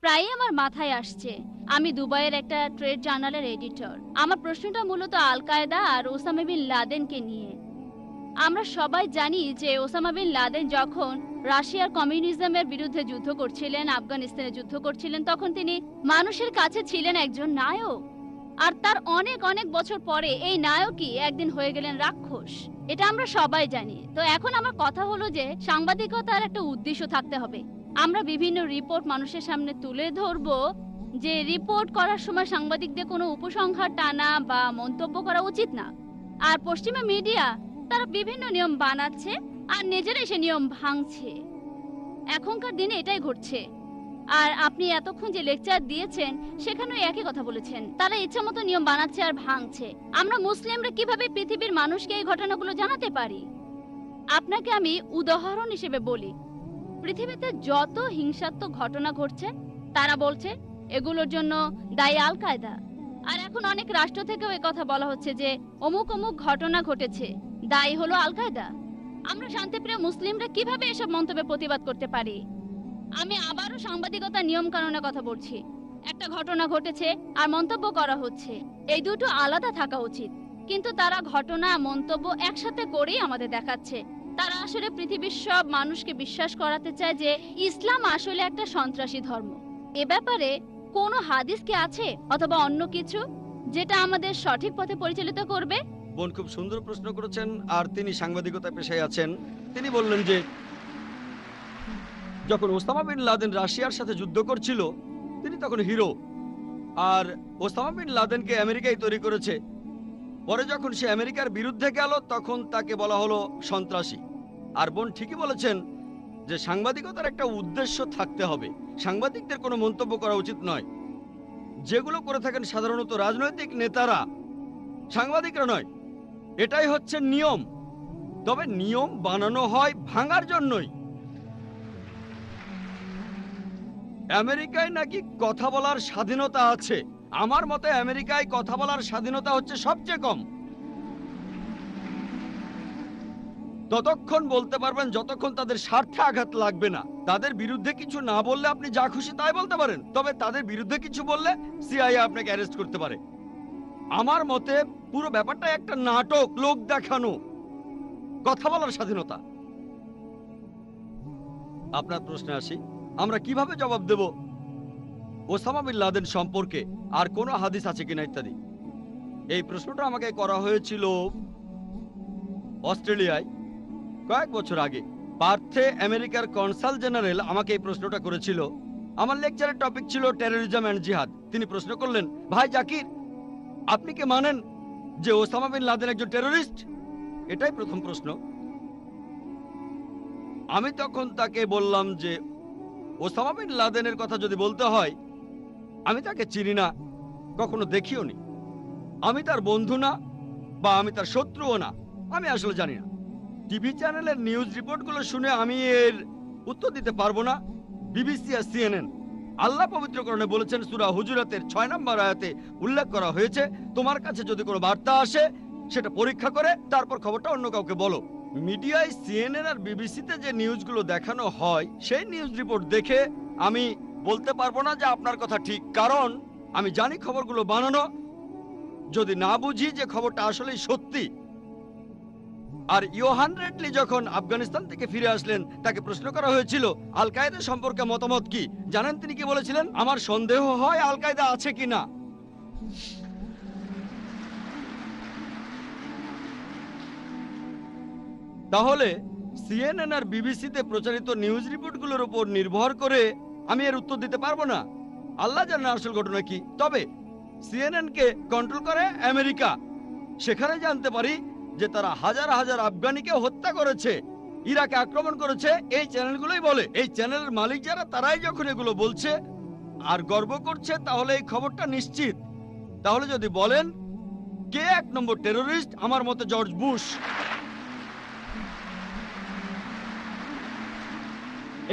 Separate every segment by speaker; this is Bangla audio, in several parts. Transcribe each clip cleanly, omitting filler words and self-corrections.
Speaker 1: প্রায়ই আমার মাথায় আসছে। আমি দুবাইয়ের একটা ট্রেড জার্নালের এডিটর। আমার প্রশ্নটা মূলত আল কায়দা আর ওসামা বিন লাদেনকে নিয়ে। আমরা সবাই জানি যে ওসামা বিন লাদেন যখন রাশিয়ার কমিউনিজমের বিরুদ্ধে যুদ্ধ করছিলেন, আফগানিস্তানে যুদ্ধ করছিলেন, তখন তিনি মানুষের কাছে ছিলেন একজন নায়ক। আর তার অনেক অনেক বছর পরে এই নায়কই একদিন হয়ে গেলেন রাক্ষস। এটা আমরা সবাই জানি। তো এখন আমার কথা হলো যে সাংবাদিকতার একটা উদ্দেশ্য থাকতে হবে। আমরা বিভিন্ন রিপোর্ট মানুষের সামনে তুলে ধরবো, যে রিপোর্ট করার সময় সাংবাদিকদের কোনো উপসংহার টানা বা মন্তব্য করা উচিত না। আর পশ্চিমা মিডিয়া তারা বিভিন্ন নিয়ম বানাচ্ছে আর নিজেরাই সে নিয়ম ভাঙছে। এখনকার দিনে এটাই ঘটছে। আর আপনি এতক্ষণ যে লেকচার দিয়েছেন সেখানেও একই কথা বলেছেন, তারা ইচ্ছামতো নিয়ম বানাচ্ছে আর ভাঙছে। আমরা মুসলিমরা কিভাবে পৃথিবীর মানুষকে এই ঘটনাগুলো জানাতে পারি? আপনাকে আমি উদাহরণ হিসেবে বলি, পৃথিবীতে যত হিংসাত্মক ঘটনা ঘটছে তারা বলছে এগুলোর জন্য দায়ী আল কায়দা। আর এখন অনেক রাষ্ট্র থেকেও কথা বলা হচ্ছে যে অমুক অমুক ঘটনা ঘটেছে, দায়ী হলো আল কায়দা। আমরা শান্তিপ্রিয় মুসলিমরা কিভাবে এসব মন্তব্যে প্রতিবাদ করতে পারি? আমি আবারও সাংবাদিকতার নিয়ম কানুনের কথা বলছি। একটা ঘটনা ঘটেছে আর মন্তব্য করা হচ্ছে, এই দুটো আলাদা থাকা উচিত। কিন্তু তারা ঘটনা মন্তব্য একসাথে করেই আমাদের দেখাচ্ছে। তারা আসলে পৃথিবীর সব মানুষকে বিশ্বাস করাতে চায় যে ইসলাম আসলে একটা সন্ত্রাসী ধর্ম। এ ব্যাপারে কোনো হাদিস কি আছে অথবা অন্য কিছু যেটা আমাদের সঠিক পথে পরিচালিত করবে?
Speaker 2: বোন খুব সুন্দর প্রশ্ন করেছেন, আর তিনি সাংবাদিকতা পেশায় আছেন। তিনি বললেন যে যখন ওসামা বিন লাদেন রাশিয়ার সাথে যুদ্ধ করছিল তিনি তখন হিরো, আর ওসামা বিন লাদেনকে আমেরিকাই তৈরি করেছে। পরে যখন সে আমেরিকার বিরুদ্ধে গেল তখন তাকে বলা হলো সন্ত্রাসী। আর বোন ঠিকই বলেছেন যে সাংবাদিকতার একটা উদ্দেশ্য থাকতে হবে। সাংবাদিকদের কোনো মন্তব্য করা উচিত নয়, যেগুলো করে থাকেন সাধারণত রাজনৈতিক নেতারা, সাংবাদিকরা নয়। এটাই হচ্ছে নিয়ম। তবে নিয়ম বানানো হয় ভাঙার জন্যই। আমেরিকায় নাকি কথা বলার স্বাধীনতা আছে। আমার মতে আমেরিকায় কথা বলার স্বাধীনতা হচ্ছে সবচেয়ে কম। ততক্ষণ বলতে পারবেন যতক্ষণ তাদের স্বার্থে আঘাত লাগবে না। তাদের বিরুদ্ধে কিছু না বললে আপনি যা খুশি তাই বলতে পারেন, তবে তাদের বিরুদ্ধে কিছু বললে সিআইএ আপনাকে অ্যারেস্ট করতে পারে। আমার মতে পুরো ব্যাপারটা একটা নাটক, লোক দেখানো। কথা বলার স্বাধীনতা। আপনার প্রশ্নে আসি, আমরা কিভাবে জবাব দেব ওসামা বিন লাদেন সম্পর্কে, আর কোনো হাদিস আছে কিনা ইত্যাদি। এই প্রশ্নটা আমাকে করা হয়েছিল অস্ট্রেলিয়ায় কয়েক বছর আগে। পার্থে আমেরিকার কনসাল জেনারেল আমাকে এই প্রশ্নটা করেছিল। আমার লেকচারের টপিক ছিল টেররিজম অ্যান্ড জিহাদ। তিনি প্রশ্ন করলেন, ভাই জাকির, আপনি কি মানেন যে ওসামা বিন লাদেন একজন টেররিস্ট? এটাই প্রথম প্রশ্ন। আমি তখন তাকে বললাম যে ওসামা বিন লাদেনের কথা যদি বলতে হয়, আমি তাকে চিনি না, কখনো দেখিও নি। আমি তার বন্ধু না, বা আমি তার শত্রুও না। আমি আসলে জানি না। টিভি চ্যানেলের নিউজ রিপোর্টগুলো শুনে আমি এর উত্তর দিতে পারবো না। বিবিসি আর সিএনএন, আল্লাহ পবিত্র কোরআনে বলেছেন, সূরা হুজুরাতের 6 নম্বর আয়াতে উল্লেখ করা হয়েছে, তোমার কাছে যদি কোনো বার্তা আসে সেটা পরীক্ষা করে তারপর খবরটা অন্য কাউকে বলো। মিডিয়ায় সিএনএন আর বিবিসিতে যে নিউজগুলো দেখানো হয় সেই নিউজ রিপোর্ট দেখে আমি বলতে পারবো না যে আপনার কথা ঠিক, কারণ আমি জানি খবরগুলো বানানো, যদি না বুঝি যে খবরটা আসলেই সত্যি। আর ইয়োহান রেডলি যখন আফগানিস্তান থেকে ফিরে আসলেন তাকে প্রশ্ন করা হয়েছিল আল কায়দা সম্পর্কে মতামত কি। জানেন তিনি কি বলেছিলেন? আমার সন্দেহ হয় আল কায়দা আছে কিনা। তাহলে সিএনএন আর বিবিসিতে প্রচারিত নিউজ রিপোর্টগুলোর উপর নির্ভর করে আমি এর উত্তর দিতে পারবো না। আল্লাহ জানেন আসল ঘটনা কি। তবে সিএনএন কে কন্ট্রোল করে আমেরিকা। সেখানে জানতে পারি যে তারা হাজার হাজার আফগানিকে হত্যা করেছে, ইরাকে আক্রমণ করেছে। এই চ্যানেলগুলোই বলে। এই চ্যানেলের মালিক যারা, তারাই যখন এগুলো বলছে আর গর্ব করছে, তাহলে এই খবরটা নিশ্চিত। তাহলে যদি বলেন কে 1 নম্বর টেররিস্ট, আমার মতে জর্জ বুশ।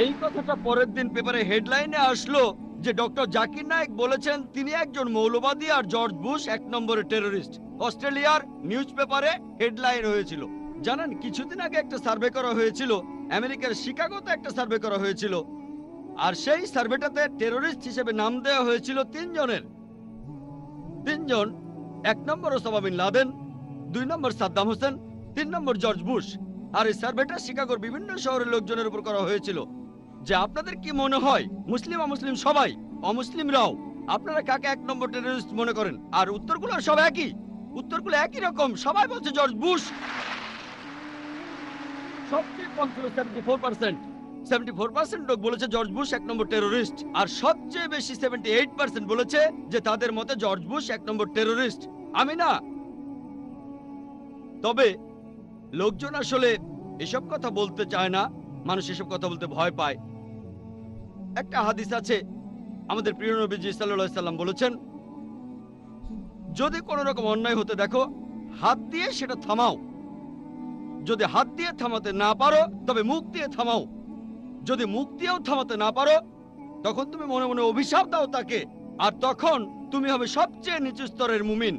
Speaker 2: এই কথাটা পরের দিন পেপারে হেডলাইনে আসলো যে ডক্টর জাকির নায়েক বলেছেন তিনি একজন মৌলবাদী আর জর্জ বুশ 1 নম্বরের টেররিস্ট। অস্ট্রেলিয়ার নিউজ পেপারে হেডলাইন হয়েছিল। জানেন, কিছুদিন আগে একটা সার্ভে করা হয়েছিল, আমেরিকার শিকাগোতে একটা সার্ভে করা হয়েছিল। আর সেই সার্ভেটাতে টেরোরিস্ট হিসেবে নাম দেওয়া হয়েছিল তিনজনের। তিনজন, 1 নম্বর ওসামা বিন লাদেন, 2 নম্বর সাদ্দাম হোসেন, 3 নম্বর জর্জ বুশ। আর এই সার্ভেটা শিকাগোর বিভিন্ন শহরের লোকজনের উপর করা হয়েছিল। যে আপনাদের কি মনে হয়, মুসলিম অমুসলিম সবাই, অমুসলিমরাও, আপনারা কাকে 1 নম্বর টেররিস্ট মনে করেন? আর উত্তরগুলো সব একই, উত্তরগুলো একই রকম। সবাই বলছে জর্জ বুশ। সবচেয়ে কম ছিল 74%। 74% লোক বলেছে জর্জ বুশ 1 নম্বর টেররিস্ট। আর সবচেয়ে বেশি 78% বলেছে যে তাদের মতে জর্জ বুশ 1 নম্বর টেররিস্ট, আমি না। তবে লোকজন আসলে এসব কথা বলতে চায় না, মানুষ এসব কথা বলতে ভয় পায়। একটা হাদিস আছে, আমাদের প্রিয় নবীজি সাল্লাল্লাহু আলাইহি সাল্লাম বলেছেন, যদি কোনো রকম অন্যায় হতে দেখো, হাত দিয়ে সেটা থামাও। যদি হাত দিয়ে থামাতে না পারো তবে মুখ দিয়ে থামাও। যদি মুখ দিয়েও থামাতে না পারো তখন তুমি মনে মনে অভিশাপ দাও তাকে, আর তখন তুমি হবে সবচেয়ে নিচু স্তরের মুমিন।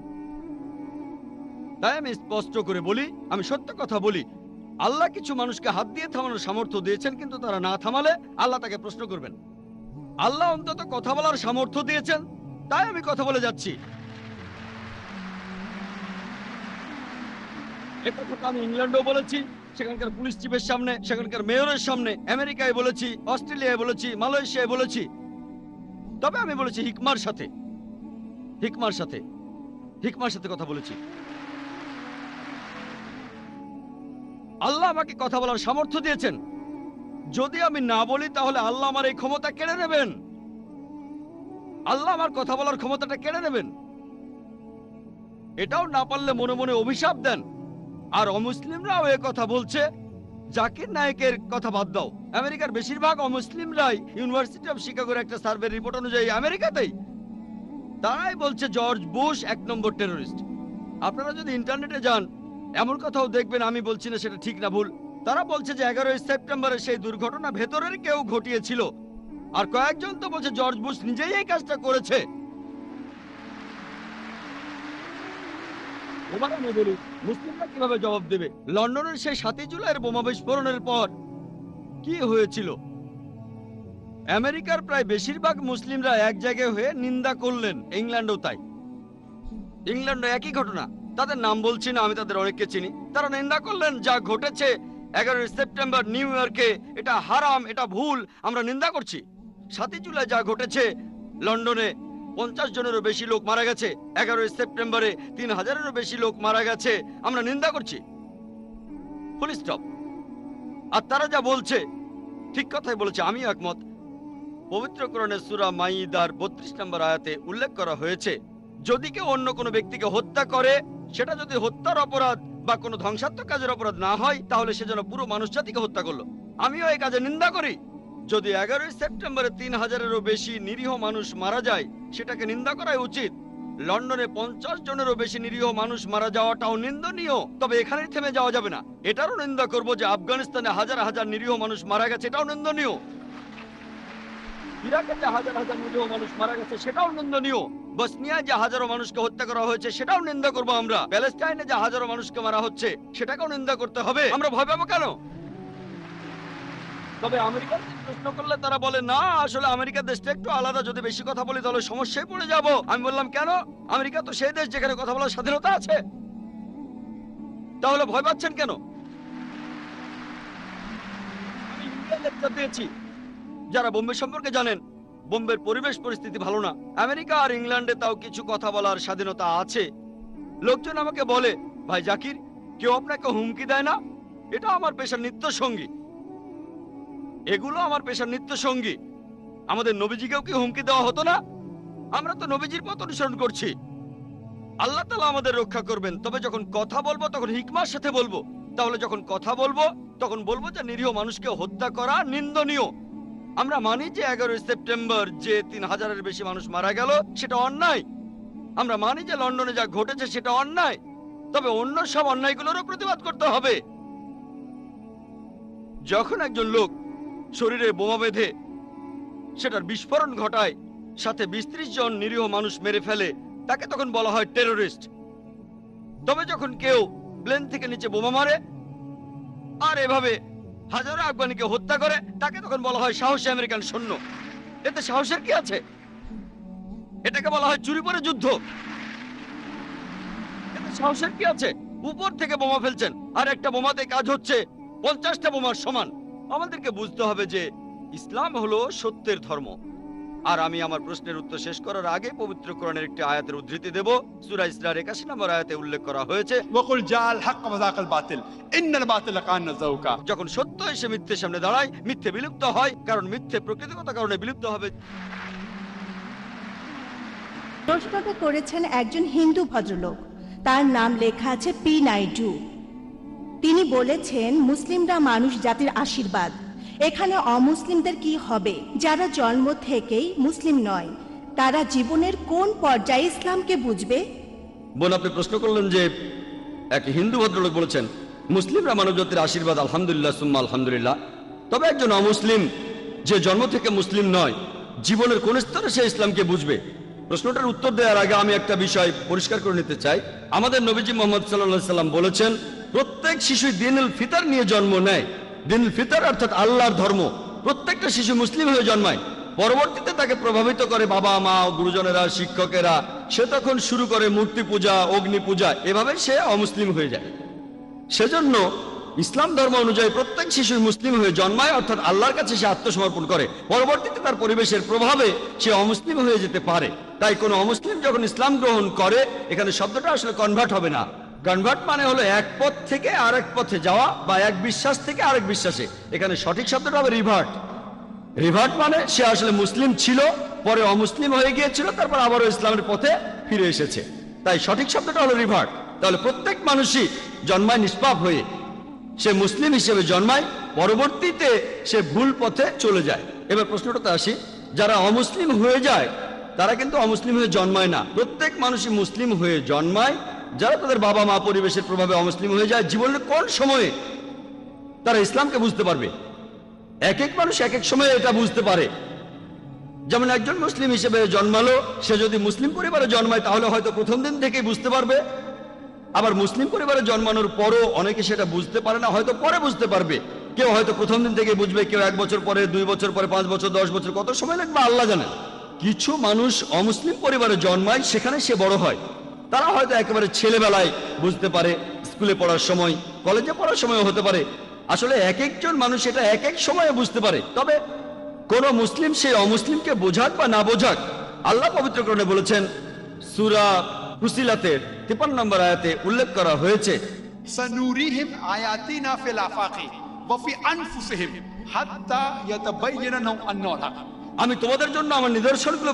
Speaker 2: তাই আমি স্পষ্ট করে বলি, আমি সত্য কথা বলি, আল্লাহ কিছু মানুষকে হাত দিয়ে থামানোর সামর্থ্য দিয়েছেন, কিন্তু তারা না থামালে আল্লাহ তাকে প্রশ্ন করবেন। আল্লাহ অন্তত কথা বলার সামর্থ্য দিয়েছেন, তাই আমি কথা বলে যাচ্ছি। কথা আমি ইংল্যান্ডেও বলেছি, সেখানকার পুলিশ চিফের সামনে, সেখানকার মেয়রের সামনে, আমেরিকায় বলেছি, অস্ট্রেলিয়ায় বলেছি, মালয়েশিয়ায় বলেছি। তবে আমি বলেছি হিকমার সাথে, হিকমার সাথে, হিকমার সাথে কথা বলেছি। আল্লাহ আমাকে কথা বলার সামর্থ্য দিয়েছেন। যদি আমি না বলি তাহলে আল্লাহ আমার এই ক্ষমতা কেড়ে নেবেন। আল্লাহ আমার কথা বলার ক্ষমতাটা কেড়ে নেবেন। এটাও না পারলে মনে মনে অভিশাপ দেন। আর অমুসলিমরাও এ কথা বলছে। জাকির নায়েকের কথা বাদ দাও, আমেরিকার বেশিরভাগ অমুসলিমরাই ইউনিভার্সিটি অফ শিকাগোর একটা সার্ভে রিপোর্ট অনুযায়ী আমেরিকাতেই তারাই বলছে জর্জ বুশ 1 নম্বর টেররিস্ট। আপনারা যদি ইন্টারনেটে যান, এমন কথাও দেখবেন, আমি বলছি না সেটা ঠিক না ভুল। তারা বলছে যে 11ই সেপ্টেম্বরে সেই দুর্ঘটনা ভেতরের কেউ ঘটিয়েছিল, আর কয়েকজন তো বলছে জর্জ বুশ নিজেই এই কাজটা করেছে। এবার আমি বলি, মুসলিমরা কিভাবে জবাব দেবে? লন্ডনের সেই 7ই জুলাইয়ের বোমা বিস্ফোরণের পর কি হয়েছিল? আমেরিকার প্রায় বেশিরভাগ মুসলিমরা এক জায়গায় হয়ে নিন্দা করলেন, ইংল্যান্ডও তাই। ইংল্যান্ডে একই ঘটনা, তাদের নাম বলছি না, আমি তাদের অনেককে চিনি। তারা নিন্দা করলেন যা ঘটেছে 11ই সেপ্টেম্বর নিউ ইয়র্কে, এটা হারাম, এটা ভুল, আমরা নিন্দা করছি। 7ই জুলাই যা ঘটেছে লন্ডনে, 50 জনেরও বেশি লোক মারা গেছে। 11ই সেপ্টেম্বরে 3000-এরও বেশি লোক মারা গেছে, আমরা নিন্দা করছি। Full stop. আর তারা যা বলছে ঠিক কথাই বলেছে, আমি একমত। পবিত্র কোরআনের সূরা মাইদার 32 নম্বর আয়াতে উল্লেখ করা হয়েছে, যদি কেউ অন্য কোনো ব্যক্তিকে হত্যা করে, সেটা যদি হত্যার অপরাধ বা কোনো ধ্বংসাত্মক কাজের অপরাধ না হয়, তাহলে সে যেন পুরো মানুষ জাতিকে হত্যা করলো। আমিও এই কাজে নিন্দা করি। যদি 11ই সেপ্টেম্বরে 3000-এরও বেশি নিরীহ মানুষ মারা যায়, সেটাকে নিন্দা করাই উচিত। লন্ডনে 50 জনেরও বেশি নিরীহ মানুষ মারা যাওয়াটাও নিন্দনীয়। তবে এখানেই থেমে যাওয়া যাবে না, এটারও নিন্দা করব যে আফগানিস্তানে হাজার হাজার নিরীহ মানুষ মারা গেছে, এটাও নিন্দনীয়। ইরাকে যে হাজার হাজার নিরীহ মানুষ মারা গেছে, সেটাও নিন্দনীয়। বসনিয়ায় যে হাজারো মানুষকে হত্যা করা হয়েছে, সেটাও নিন্দা করব আমরা। প্যালেস্টাইনে যে হাজারো মানুষকে মারা হচ্ছে, সেটাকেও নিন্দা করতে হবে। আমরা ভয় পাবো কেন? তবে আমেরিকার প্রশ্ন করলে তারা বলে, না আসলে আমেরিকা দেশটা একটু আলাদা, যদি বেশি কথা বলি তাহলে সমস্যায় পড়ে যাব। আমি বললাম, কেন? আমেরিকা তো সেই দেশ যেখানে কথা বলার স্বাধীনতা আছে। তাহলে ভয় পাচ্ছেন কেন? আমি ইন্ডিয়ান লেকচার দিয়েছি। যারা বোম্বে সম্পর্কে জানেন, বোম্বের পরিবেশ পরিস্থিতি ভালো না। আমেরিকা আর ইংল্যান্ডে তাও কিছু কথা বলার স্বাধীনতা আছে। লোকজন আমাকে বলে, ভাই জাকির, কেউ আপনাকে হুমকি দেয় না? এটা আমার পেশার নিত্য সঙ্গী, এগুলো আমার পেশার নিত্য সঙ্গী। আমাদের নবীজিকেও কি হুমকি দেওয়া হতো না? আমরা তো নবীজির পথ অনুসরণ করছি। আল্লাহ তাআলা আমাদের রক্ষা করবেন। তবে যখন কথা বলবো তখন হিকমার সাথে বলবো। তাহলে যখন কথা বলবো তখন বলবো যে নিরীহ মানুষকে হত্যা করা নিন্দনীয়। আমরা মানি যে 11ই সেপ্টেম্বর যে 3000-এর বেশি মানুষ মারা গেল, সেটা অন্যায়। আমরা মানি যে লন্ডনে যা ঘটেছে সেটা অন্যায়। তবে অন্য সব অন্যায়গুলোরও প্রতিবাদ করতে হবে। যখন একজন লোক শরীরে বোমা বেঁধে সেটার বিস্ফোরণ ঘটায়, সাথে 20-30 জন নিরীহ মানুষ মেরে ফেলে, তাকে তখন বলা হয় টেররিস্ট। তবে যখন কেউ প্লেন থেকে নিচে বোমা মারে আর এভাবে হাজারো আফগানিকে হত্যা করে, তাকে তখন বলা হয় সাহসী আমেরিকান সৈন্য। এতে সাহসের কি আছে? এটাকে বলা হয় চুরি করে যুদ্ধ। এতে সাহসের কি আছে? উপর থেকে বোমা ফেলছেন, আর একটা বোমাতে কাজ হচ্ছে 50টা বোমার সমান। আমাদেরকে বুঝতে হবে যে ইসলাম হলো সত্যের ধর্ম। আর আমি আমার প্রশ্নের উত্তর শেষ করার আগে পবিত্র কোরআনের একটি আয়াতের উদ্ধৃতি দেব। সূরা ইসরার 81 নম্বর আয়াতে উল্লেখ করা হয়েছে,
Speaker 3: وقل جاء الحق وزهق الباطل إن الباطل كان زهوقا।
Speaker 2: যখন সত্য এসে মিথ্যের সামনে দাঁড়ায়, মিথ্যে বিলুপ্ত হয়, কারণ মিথ্যে প্রকৃতিগত কারণে বিলুপ্ত হবে।
Speaker 4: প্রশ্নটা করেছেন একজন হিন্দু ভদ্রলোক, তার নাম লেখা আছে পি নাইডু। তিনি বলেছেন মুসলিমরা মানুষ জাতির আশীর্বাদ, এখানে অমুসলিমদের কি হবে যারা জন্ম থেকেই মুসলিম নয়? তারা জীবনের কোন পর্যায়ে ইসলামকে বুঝবে?
Speaker 2: বোন, আপনি প্রশ্ন করলেন যে এক হিন্দু ভদ্রলোক বলেছেন মুসলিমরা মানবজাতির আশীর্বাদ, আলহামদুলিল্লাহ সুম্মা আলহামদুলিল্লাহ। তবে একজন অমুসলিম যে জন্ম থেকে মুসলিম নয়, জীবনের কোন স্তরে সে ইসলামকে বুঝবে? প্রশ্নটার উত্তর দেওয়ার আগে আমি একটা বিষয় পরিষ্কার করে নিতে চাই। আমাদের নবীজি মুহাম্মদ সাল্লাল্লাহু আলাইহি সাল্লাম বলেছেন প্রত্যেক শিশু দীনুল ফিতর নিয়ে জন্ম নেয়। দীনুল ফিতর অর্থাৎ আল্লাহর ধর্ম। প্রত্যেকটা শিশু মুসলিম হয়ে জন্মায়, পরবর্তীতে তাকে প্রভাবিত করে বাবা মা, গুরুজনেরা, শিক্ষকেরা। সে তখন শুরু করে মূর্তি পূজা, অগ্নি পূজা, এভাবে সে অমুসলিম হয়ে যায়। সেজন্য ইসলাম ধর্ম অনুযায়ী প্রত্যেক শিশু মুসলিম হয়ে জন্মায়, অর্থাৎ আল্লাহর কাছে সে আত্মসমর্পণ করে। পরবর্তীতে তার পরিবেশের প্রভাবে সে অমুসলিম হয়ে যেতে পারে। তাই কোনো অমুসলিম যখন ইসলাম গ্রহণ করে, এখানে শব্দটা আসলে কনভার্ট হবে না। কনভার্ট মানে হলো এক পথ থেকে আরেক পথে যাওয়া, বা এক বিশ্বাস থেকে আরেক বিশ্বাসে। এখানে সঠিক শব্দটা হবে রিভার্ট। রিভার্ট মানে সে আসলে মুসলিম ছিল, পরে অমুসলিম হয়ে গিয়েছিল, তারপর আবারও ইসলামের পথে ফিরে এসেছে। তাই সঠিক শব্দটা হলো রিভার্ট। তাহলে প্রত্যেক মানুষই জন্মায় নিষ্পাপ হয়ে, সে মুসলিম হিসেবে জন্মায়, পরবর্তীতে সে ভুল পথে চলে যায়। এবার প্রশ্নটাতে আসি, যারা অমুসলিম হয়ে যায় তারা কিন্তু অমুসলিম হয়ে জন্মায় না। প্রত্যেক মানুষই মুসলিম হয়ে জন্মায়। যারা তাদের বাবা মা, পরিবেশের প্রভাবে অমুসলিম হয়ে যায়, জীবনের কোন সময়ে তারা ইসলামকে বুঝতে পারবে? এক এক মানুষ এক এক সময়ে এটা বুঝতে পারে। যেমন একজন মুসলিম হিসেবে জন্মালো, সে যদি মুসলিম পরিবারে জন্মায় তাহলে হয়তো প্রথম দিন থেকেই বুঝতে পারবে। আবার মুসলিম পরিবারে জন্মানোর পরও অনেকে সেটা বুঝতে পারে না, হয়তো পরে বুঝতে পারবে। কেউ হয়তো প্রথম দিন থেকে বুঝবে, কেউ 1 বছর পরে, 2 বছর পরে, 5 বছর, 10 বছর, কত সময় লাগবে আল্লাহ জানেন। কিছু মানুষ অমুসলিম পরিবারে জন্মায়, সেখানে সে বড় হয়। তারা হয়তো একেবারে ছেলেবেলায় বুঝতে পারে, স্কুলে পড়ার সময়, কলেজে পড়ার সময়ও হতে পারে। আসলে এক একজন মানুষ এটা এক এক সময়ে বুঝতে পারে। তবে কোন মুসলিম সে অমুসলিমকে বোঝাক বা না বোঝাক, আল্লাহ পবিত্র কোরআনে বলেছেন, সূরা ফুসিলাতের 53 নম্বর আয়াতে উল্লেখ করা হয়েছে,
Speaker 3: سنوريهم آياتنا في الآفاق وفي أنفسهم حتى يتبين لهم أنه الحق।
Speaker 2: আমি তোমাদের জন্য আমার নিদর্শনগুলো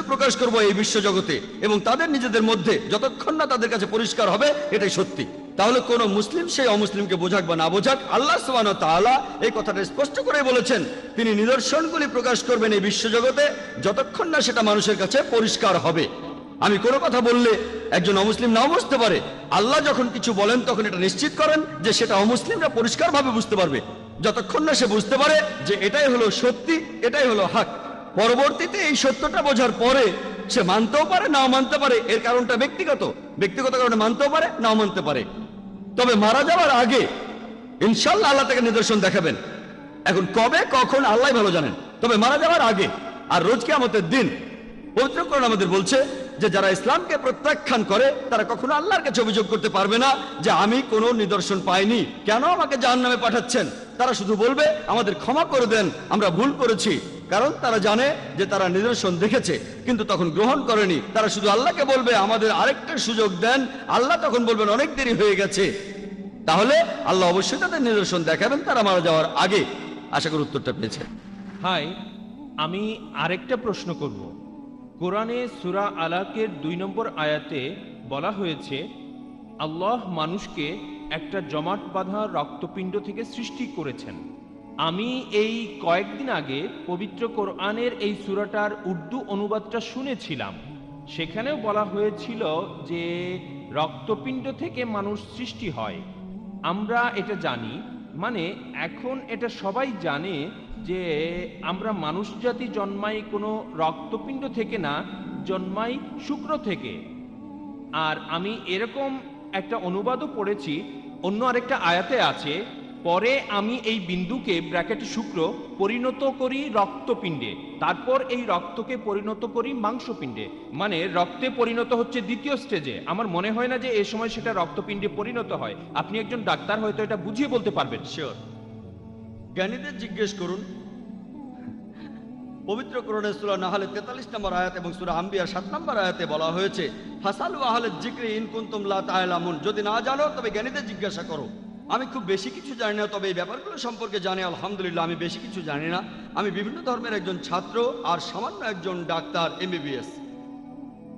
Speaker 2: প্রকাশ করব এই বিশ্ব জগতে এবং তাদের নিজেদের মধ্যে, যতক্ষণ না তাদের কাছে পরিষ্কার হবে এটাই সত্যি। তাহলে কোন মুসলিম সেই অমুসলিমকে বোঝাক বা না বোঝাক, আল্লাহ সুবহানাহু ওয়া তাআলা এই কথাটা স্পষ্ট করে বলেছেন, তিনি নিদর্শনগুলি প্রকাশ করবেন এই বিশ্ব জগতে যতক্ষণ না সেটা মানুষের কাছে পরিষ্কার হবে। আমি কোনো কথা বললে একজন অমুসলিম নাও বুঝতে পারে, আল্লাহ যখন কিছু বলেন তখন এটা নিশ্চিত করেন যে সেটা অমুসলিমরা পরিষ্কারভাবে বুঝতে পারবে, যতক্ষণ না সে বুঝতে পারে যে এটাই হলো সত্যি, এটাই হলো হক। পরবর্তীতে এই সত্যটা বোঝার পরে সে মানতেও পারে, নাও মানতে পারে। এর কারণটা ব্যক্তিগত কারণে মানতেও পারে, নাও মানতে পারে। তবে মারা যাওয়ার আগে ইনশাআল্লাহ আল্লাহ তাকে নিদর্শন দেখাবেন। এখন কবে কখন আল্লাহ ভালো জানেন, তবে মারা যাওয়ার আগে আর রোজ কিয়ামতের দিন পবিত্র কোরআন আমাদের বলছে যে যারা ইসলামকে প্রত্যাখ্যান করে তারা কখনো আল্লাহর কাছে অভিযোগ করতে পারবে না যে আমি কোনো নিদর্শন পাইনি, কেন আমাকে জাহান্নামে পাঠাচ্ছেন। তারা শুধু বলবে আমাদের ক্ষমা করে দেন, আমরা ভুল করেছি। কারণ তারা জানে যে তারা নিদর্শন দেখেছে কিন্তু তখন গ্রহণ করেনি। তারা শুধু আল্লাহকে বলবে আমাদের আরেকটা সুযোগ দেন। আল্লাহ তখন বলবেন অনেক দেরি হয়ে গেছে। তাহলে আল্লাহ অবশ্যই তাদের নিদর্শন দেখাবেন তারা মারা যাওয়ার আগে। আশা করি উত্তরটা পেয়েছে।
Speaker 5: হাই, আমি আরেকটা প্রশ্ন করব। কোরআনে সূরা আলাকের 2 নম্বর আয়াতে বলা হয়েছে আল্লাহ মানুষকে একটা জমাট বাঁধা রক্তপিণ্ড থেকে সৃষ্টি করেছেন। আমি এই কয়েকদিন আগে পবিত্র কোরআনের এই সূরাটার উর্দু অনুবাদটা শুনেছিলাম। সেখানেও বলা হয়েছিল যে রক্তপিণ্ড থেকে মানুষ সৃষ্টি হয়। আমরা এটা জানি, মানে এখন এটা সবাই জানে যে আমরা মানুষ জাতি জন্মাই কোনো রক্তপিণ্ড থেকে না, জন্মাই শুক্র থেকে। আর আমি এরকম একটা অনুবাদও পড়েছি, অন্য আরেকটা আয়াতে আছে পরে আমি এই বিন্দুকে ব্র্যাকেটে শুক্র পরিণত করি রক্তপিণ্ডে, তারপর এই রক্তকে পরিণত করি মাংসপিণ্ডে, মানে রক্তে পরিণত হচ্ছে দ্বিতীয় স্টেজে। আমার মনে হয় না যে এই সময় সেটা রক্তপিণ্ডে পরিণত হয়। আপনি একজন ডাক্তার, হয়তো এটা বুঝিয়ে বলতে পারবেন।
Speaker 2: শিওর, জ্ঞানীদের জিজ্ঞেস করুন। পবিত্র কোরআনে সূরা নাহলে 43 নম্বর আয়াত এবং সূরা আম্বিয়ার 7 নম্বর আয়াতে বলা হয়েছে, ফাসালু আহলাল যিকরি ইন কুনতুম লা তা'লামুন, যদি না জানো তবে জ্ঞানীদের জিজ্ঞাসা করো। আমি খুব বেশি কিছু জানি না, তবে এই ব্যাপারগুলো সম্পর্কে জানি আলহামদুলিল্লাহ। আমি বেশি কিছু জানি না, আমি বিভিন্ন ধর্মের একজন ছাত্র আর সামান্য একজন ডাক্তার MBBS।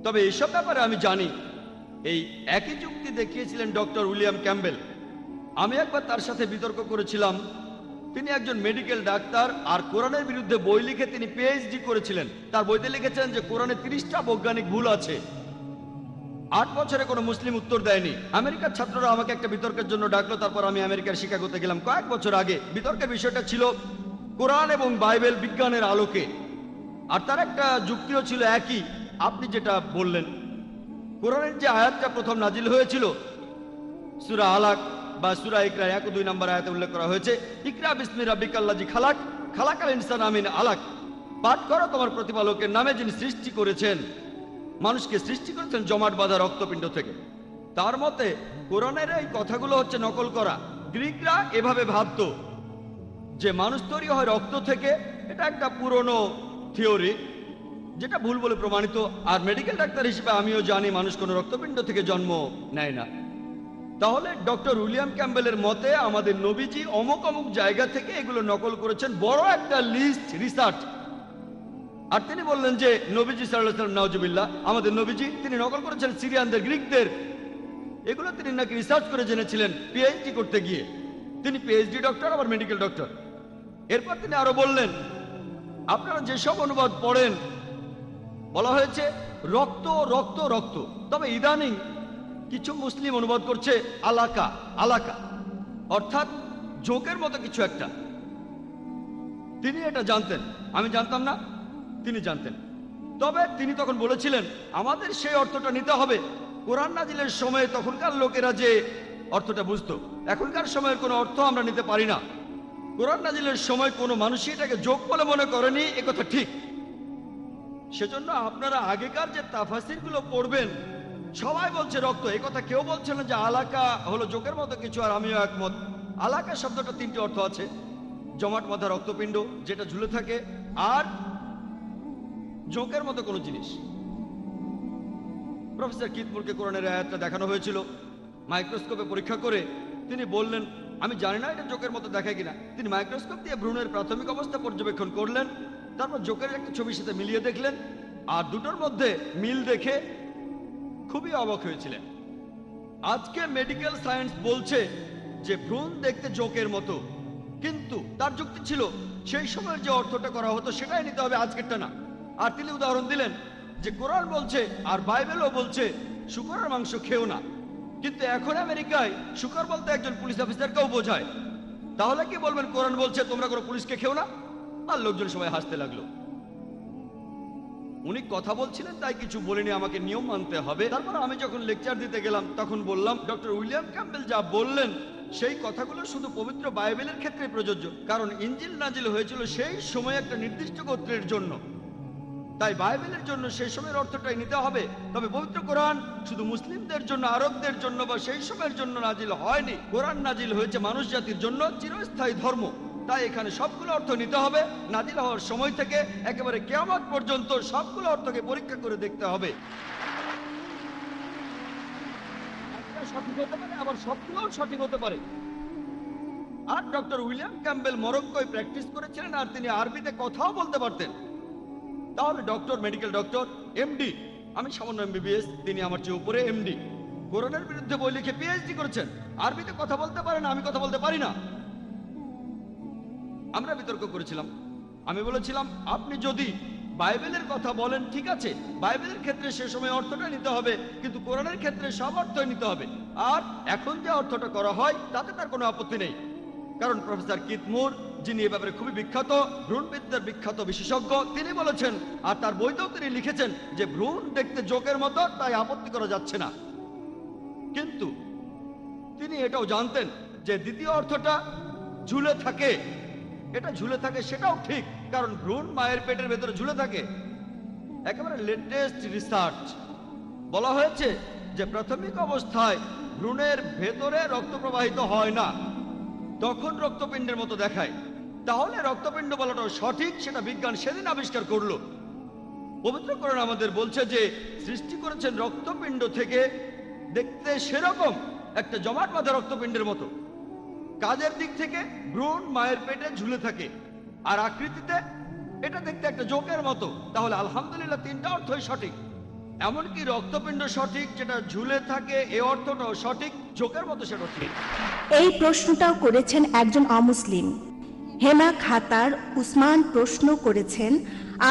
Speaker 2: তবে এইসব ব্যাপারে আমি জানি। এই একই যুক্তি দেখিয়েছিলেন ডক্টর উইলিয়াম ক্যাম্বেল। আমি একবার তার সাথে বিতর্ক করেছিলাম। তিনি একজন মেডিকেল ডাক্তার আর কোরআনের বিরুদ্ধে বই লিখে তিনি PhD করেছিলেন। তার বইতে লিখেছেন যে কোরআনে 30টা বৈজ্ঞানিক ভুল আছে। 8 বছরে কোনো মুসলিম উত্তর দেয়নি। আমেরিকার ছাত্ররা আমাকে একটা বিতর্কের জন্য ডাকলো, তারপর আমি আমেরিকার শিকাগোতে গেলাম কয়েক বছর আগে। বিতর্কের বিষয়টা ছিল কোরআন এবং বাইবেল বিজ্ঞানের আলোকে, আর তার একটা যুক্তিও ছিল একই, আপনি যেটা বললেন। কোরআনের যে আয়াতটা প্রথম নাজিল হয়েছিল সূরা আলাক বা সূরা ইকরা 1 ও 2 নম্বর আয়াতে উল্লেখ করা হয়েছে, ইকরা বিসমি রাব্বিকাল্লাযী খালাক খালাকাল ইনসানা মিন আলাক, পাঠ করো তোমার প্রতিপালকের নামে যিনি সৃষ্টি করেছেন। মানুষকে সৃষ্টি করেছেন জমাট বাঁধা রক্তপিণ্ড থেকে। তার মতে কোরআনের এই কথাগুলো হচ্ছে নকল করা। গ্রিকরা এভাবে ভাবতো যে মানুষ তৈরি হয় রক্ত থেকে। এটা একটা পুরনো থিওরি যেটা ভুল বলে প্রমাণিত। আর মেডিকেল ডাক্তার হিসেবে আমিও জানি মানুষ কোনো রক্তপিণ্ড থেকে জন্ম নেয় না। তাহলে ডক্টর উইলিয়াম ক্যাম্বেলের মতে আমাদের নবীজি অমুক অমুক জায়গা থেকে এগুলো নকল করেছেন, বড় একটা লিস্ট রিসার্চ। আর তিনি বললেন যে নবীজি সাল্লাল্লাহু আলাইহি ওয়াসাল্লাম, নাউজুবিল্লাহ, আমাদের নবীজি তিনি নকল করেছেন সিরিয়ানদের, গ্রিকদের। এগুলো তিনি নাকি রিসার্চ করে জেনেছিলেন PhD করতে গিয়ে। তিনি PhD ডক্টর, আবার মেডিকেল ডক্টর। এরপর তিনি আরো বললেন, আপনারা যেসব অনুবাদ পড়েন বলা হয়েছে রক্ত রক্ত রক্ত, তবে ইদানিং কিছু মুসলিম অনুবাদ করছে আলাকা আলাকা, অর্থাৎ জোকের মতো কিছু একটা। তিনি এটা জানতেন, আমি জানতাম না, তিনি জানতেন। তবে তিনি তখন বলেছিলেন আমাদের সেই অর্থটা নিতে হবে। কোরআন নাজিলের সময়ে তখনকার লোকেরা যে অর্থটা বুঝতো, এখনকার সময়ের কোনো অর্থ আমরা নিতে পারি না। কোরআন নাজিলের সময় কোনো মানুষই এটাকে জোক বলে মনে করেনি, একথা ঠিক। সেজন্য আপনারা আগেকার যে তাফাসিরগুলো পড়বেন সবাই বলছে রক্ত, একথা কেউ বলছে না যে আলাকা হলো জোকের মতো কিছু। আর আমিও একমত। আলাকা শব্দটা 3টি অর্থ আছে, জমাট বাঁধা রক্তপিণ্ড যেটা ঝুলে থাকে, আর জোকের মতো কোনো জিনিস। প্রফেসর কিথমুরকে কোরআনের আয়াতটা দেখানো হয়েছিল মাইক্রোস্কোপে পরীক্ষা করে। তিনি বললেন আমি জানি না এটা জোকের মতো দেখায় কিনা। তিনি মাইক্রোস্কোপ দিয়ে ভ্রূণের প্রাথমিক অবস্থা পর্যবেক্ষণ করলেন, তারপর জোকের একটা ছবির সাথে মিলিয়ে দেখলেন, আর দুটোর মধ্যে মিল দেখে খুবই অবাক হয়েছিলেন। আজকে মেডিকেল সায়েন্স বলছে যে ভ্রূণ দেখতে জোকের মতো, কিন্তু তার যুক্তি ছিল সেই সময়ের যে অর্থটা করা হতো সেটাই নিতে হবে, আজকেরটা না। আর তিনি উদাহরণ দিলেন যে কোরআন বলছে আর বাইবেলও বলছে শূকরের মাংস খেও না, কিন্তু এখন আমেরিকায় শূকর বলতে একজন পুলিশ অফিসারকেও বোঝায়। তাহলে কি বলবেন কোরআন বলছে তোমরা কোনো পুলিশকে খেও না? আর লোকজন সবাই হাসতে লাগলো। উনি কথা বলছিলেন তাই কিছু বলিনি, আমাকে নিয়ম মানতে হবে। তারপর আমি যখন লেকচার দিতে গেলাম তখন বললাম ডক্টর উইলিয়াম ক্যাম্বেল যা বললেন সেই কথাগুলো শুধু পবিত্র বাইবেলের ক্ষেত্রে প্রযোজ্য, কারণ ইনজিল নাজিল হয়েছিল সেই সময় একটা নির্দিষ্ট গোত্রের জন্য। তাই বাইবেলের জন্য সেই সময়ের অর্থটাই নিতে হবে। তবে পবিত্র কোরআন শুধু মুসলিমদের জন্য, আরবদের জন্য বা সেই সময়ের জন্য নাজিল হয়নি। কোরআন নাজিল হয়েছে মানুষ জাতির জন্য, চিরস্থায়ী ধর্ম। তাই এখানে সবগুলো অর্থ নিতে হবে। নাজিল হওয়ার সময় থেকে একেবারে কিয়ামত পর্যন্ত সবগুলো অর্থকে পরীক্ষা করে দেখতে হবে। একটা সঠিক হতে পারে, আবার সবগুলোও সঠিক হতে পারে। আর ডক্টর উইলিয়াম ক্যাম্বেল মরক্কোয় প্র্যাকটিস করেছিলেন, আর তিনি আরবিতে কথাও বলতে পারতেন। তাহলে ডক্টর, মেডিকেল ডক্টর, MD, আমি সামান্য MBBS, তিনি আমার চেয়ে উপরে MD, কোরআনের বিরুদ্ধে বই লিখে PhD করেছেন, আরবিতে কথা বলতে পারেন, আমি কথা বলতে পারি না। আমরা বিতর্ক করেছিলাম। আমি বলেছিলাম আপনি যদি বাইবেলের কথা বলেন ঠিক আছে, বাইবেলের ক্ষেত্রে সে সময় অর্থটা নিতে হবে, কিন্তু কোরআনের ক্ষেত্রে সব অর্থই নিতে হবে। আর এখন যে অর্থটা করা হয় তাতে তার কোনো আপত্তি নেই, কারণ প্রফেসর কিথমুর, যিনি এ ব্যাপারে খুবই বিখ্যাত, ভ্রূণবিদ্যার বিখ্যাত বিশেষজ্ঞ, তিনি বলেছেন, আর তার বইতেও তিনি লিখেছেন যে ভ্রূণ দেখতে জোকের মতো, তাই আপত্তি করা যাচ্ছে না। কিন্তু তিনি এটাও জানতেন যে দ্বিতীয় অর্থটা ঝুলে থাকে। এটা ঝুলে থাকে সেটাও ঠিক, কারণ ভ্রূণ মায়ের পেটের ভেতরে ঝুলে থাকে। একেবারে লেটেস্ট রিসার্চ বলা হয়েছে যে প্রাথমিক অবস্থায় ভ্রূণের ভেতরে রক্ত প্রবাহিত হয় না, তখন রক্তপিণ্ডের মতো দেখায়। তাহলে রক্তপিণ্ড বলাটাও সঠিক, সেটা বিজ্ঞান সেদিন আবিষ্কার করলো। পবিত্র কোরআন আমাদের বলছে যে সৃষ্টি করেছেন রক্তপিণ্ড থেকে, দেখতে সেরকম একটা জমাট বাঁধা রক্তপিণ্ডের মতো। কাজের দিক থেকে ভ্রূণ মায়ের পেটে ঝুলে থাকে, আর আকৃতিতে এটা দেখতে একটা জোকের মতো। তাহলে আলহামদুলিল্লাহ তিনটা অর্থই সঠিক। এমনকি রক্তপিণ্ড সঠিক, যেটা ঝুলে থাকে এ অর্থটাও সঠিক, জোকের মতো সেটা ঠিক।
Speaker 4: এই প্রশ্নটাও করেছেন একজন অমুসলিম। হেমা খাতার উসমান প্রশ্ন করেছেন,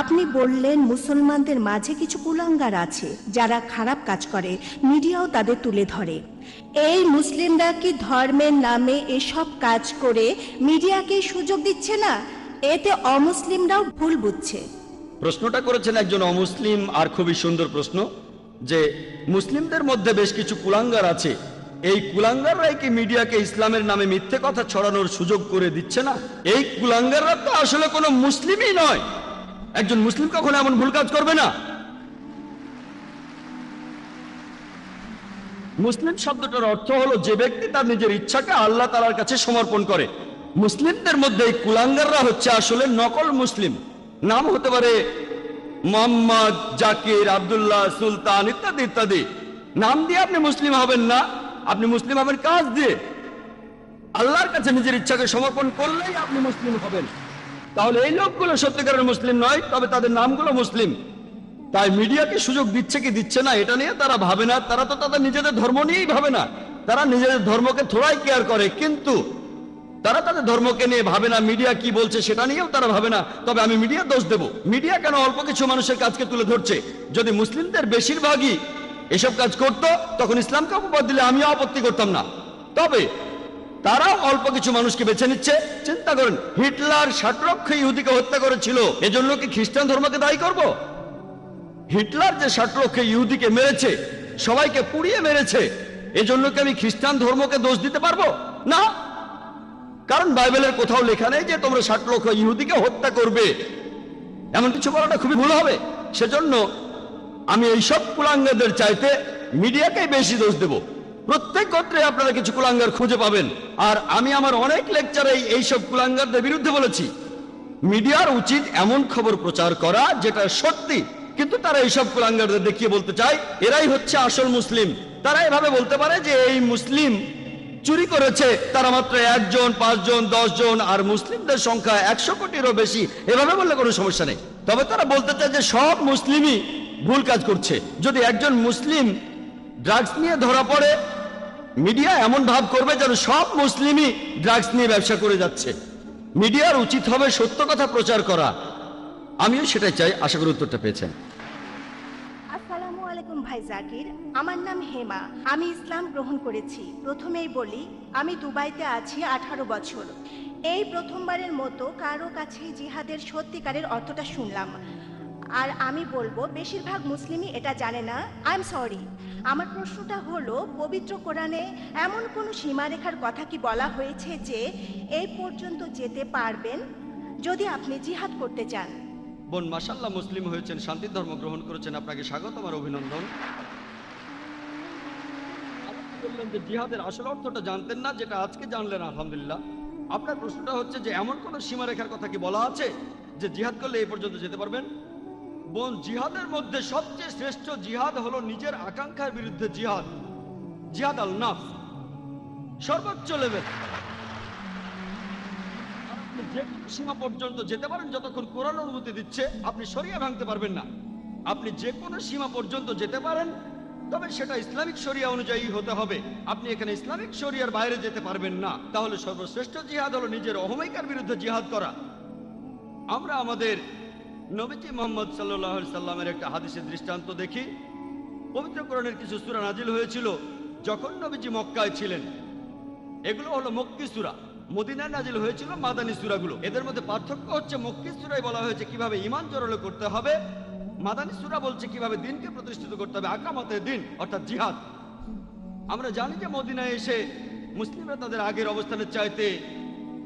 Speaker 4: আপনি বললেন মুসলমানদের মাঝে কিছু কুলাঙ্গার আছে যারা খারাপ কাজ করে, মিডিয়াও তাদের তুলে ধরে। এই মুসলিমরা কি ধর্মের নামে এসব কাজ করে মিডিয়াকে সুযোগ দিচ্ছে না? এতে অমুসলিমরাও ভুল বুঝছে।
Speaker 2: প্রশ্নটা করেছেন একজন অমুসলিম, আর খুবই সুন্দর প্রশ্ন, যে মুসলিমদের মধ্যে বেশ কিছু কুলাঙ্গার আছে, এই কুলাঙ্গাররাই কি মিডিয়াকে ইসলামের নামে মিথ্যে কথা ছড়ানোর সুযোগ করে দিচ্ছে না? এই কুলাঙ্গাররা তো আসলে কোনো মুসলিমই নয়। একজন মুসলিম কখনো এমন ভুল কাজ করবে না। মুসলিম শব্দটার অর্থ হলো যে ব্যক্তি তার নিজের ইচ্ছাকে আল্লাহ তাআলার কাছে সমর্পণ করে। মুসলিমদের মধ্যে এই কুলাঙ্গাররা হচ্ছে আসলে নকল মুসলিম। নাম হতে পারে মোহাম্মদ, জাকির, আব্দুল্লাহ, সুলতান ইত্যাদি ইত্যাদি। নাম দিয়ে আপনি মুসলিম হবেন না, আপনি মুসলিম হবেন কাজ দিয়ে। আল্লাহর কাছে নিজের ইচ্ছাকে সমর্পণ করলেই আপনি মুসলিম হবেন। তাহলে এই লোকগুলো সত্যিকারের মুসলিম নয়, তবে তাদের নামগুলো মুসলিম। তাই মিডিয়াকে সুযোগ দিচ্ছে কি দিচ্ছে না এটা নিয়ে তারা ভাবে না। তারা তো তাদের নিজেদের ধর্ম নিয়েই ভাবে না, তারা নিজেদের ধর্মকে থোড়াই কেয়ার করে, কিন্তু তারা তাদের ধর্মকে নিয়ে ভাবে না। মিডিয়া কি বলছে সেটা নিয়েও তারা ভাবে না। তবে আমি মিডিয়া দোষ দেব, মিডিয়া কেন অল্প কিছু মানুষের কাজকে তুলে ধরছে? যদি মুসলিমদের বেশিরভাগই এসব কাজ করত, তখন ইসলামকে অপবাদ দিলে আমিও আপত্তি করতাম না। তবে তারা অল্প কিছু মানুষকে বেছে নিচ্ছে। চিন্তা করেন, হিটলার 60 লক্ষ ইহুদিকে হত্যা করেছিল, এজন্য কি খ্রিস্টান ধর্মকে দায়ী করব? হিটলার যে 60 লক্ষ ইহুদিকে মেরেছে, সবাইকে পুড়িয়ে মেরেছে, এজন্য কি আমি খ্রিস্টান ধর্মকে দোষ দিতে পারবো? না, কারণ বাইবেলের কোথাও লেখা নেই যে তোমরা 60 লক্ষ ইহুদিকে হত্যা করবে। এমন কিছু বলাটা খুবই ভুল হবে। সেজন্য আমি এইসব কুলাঙ্গারদের চাইতে মিডিয়াকেই বেশি দোষ দেব। প্রত্যেক গোত্রে আপনারা কিছু কুলাঙ্গার খুঁজে পাবেন, আর আমি আমার অনেক লেকচারে এইসব কুলাঙ্গারদের বিরুদ্ধে বলেছি। মিডিয়ার উচিত এমন খবর প্রচার করা যেটা সত্যি, কিন্তু তারা এইসব কুলাঙ্গারদের দেখিয়ে বলতে চায় এরাই হচ্ছে আসল মুসলিম। তারা এভাবে বলতে পারে যে এই মুসলিম চুরি করেছে তারা মাত্র 1 জন, 5 জন, 10 জন, আর মুসলিমদের সংখ্যা 100 কোটিরও বেশি। এভাবে বললে কোনো সমস্যা নেই। তবে তারা বলতে চায় যে সব মুসলিমই ভুল কাজ করছে। যদি একজন মুসলিম ড্রাগস নিয়ে ধরা পড়ে, মিডিয়া এমন ভাব করবে যেন সব মুসলিমই ড্রাগস নিয়ে ব্যবসা করে যাচ্ছে। মিডিয়ার উচিত হবে সত্য কথা প্রচার করা। আমিও সেটাই চাই। আশা করি উত্তরটা পেয়েছেন।
Speaker 4: আসসালামু আলাইকুম ভাই জাকির, আমার নাম হেমা। আমি ইসলাম গ্রহণ করেছি। প্রথমেই বলি, আমি দুবাইতে আছি 18 বছর। এই প্রথমবারের মতো কারো কাছে জিহাদের সত্যিকারের অর্থটা শুনলাম। আর আমি বলবো বেশিরভাগ মুসলিমই এটা জানে না। I am sorry. আমার প্রশ্নটা হলো, পবিত্র কোরআনে এমন কোনো সীমারেখার কথা কি বলা হয়েছে যে এই পর্যন্ত যেতে পারবেন যদি আপনি জিহাদ করতে চান?
Speaker 2: বোন, মাশাআল্লাহ, মুসলিম হয়েছেন, শান্তির ধর্ম গ্রহণ করেছেন, আপনাকে স্বাগত, আমার অভিনন্দন। আপনি বললেন যে জিহাদের আসল অর্থটা জানতেন না, যেটা আজকে জানলেন, আলহামদুলিল্লাহ। আপনার প্রশ্নটা হচ্ছে যে এমন কোন সীমারেখার কথা কি বলা আছে যে জিহাদ করলে এই পর্যন্ত যেতে পারবেন? বোন, জিহাদের মধ্যে সবচেয়ে শ্রেষ্ঠ জিহাদ হলো নিজের আকাঙ্ক্ষার বিরুদ্ধে জিহাদ, জিহাদ আল নাফস, সর্বোচ্চ লেভেল। আপনি যে কোনো সীমা পর্যন্ত যেতে পারেন যতক্ষণ কোরআন অনুমতি দিচ্ছে। আপনি শরিয়া ভাঙতে পারবেন না। আপনি যে কোনো সীমা পর্যন্ত যেতে পারেন, তবে সেটা ইসলামিক শরিয়া অনুযায়ী হতে হবে। আপনি এখানে ইসলামিক শরিয়ার বাইরে যেতে পারবেন না। তাহলে সর্বশ্রেষ্ঠ জিহাদ হলো নিজের অহমিকার বিরুদ্ধে জিহাদ করা। আমরা আমাদের নবীজি মুহাম্মদ সাল্লাল্লাহু আলাইহি সাল্লামের একটা হাদিসের দৃষ্টান্ত দেখি। পবিত্র কোরআনের কিছু সূরা নাজিল হয়েছিল যখন নবীজি মক্কায় ছিলেন। এগুলো হলো মক্কি সূরা। মদিনায় নাজিল হয়েছিল মাদানী সূরাগুলো। এদের মধ্যে পার্থক্য হচ্ছে, মক্কি সূরায় বলা হয়েছে কিভাবে ঈমান জোরালো করতে হবে, মাদানী সূরা বলছে কিভাবে দ্বীনকে প্রতিষ্ঠিত করতে হবে, আকামাতে দ্বীন অর্থাৎ জিহাদ। আমরা জানি যে মদিনায় এসে মুসলিমরা তাদের আগের অবস্থানের চাইতে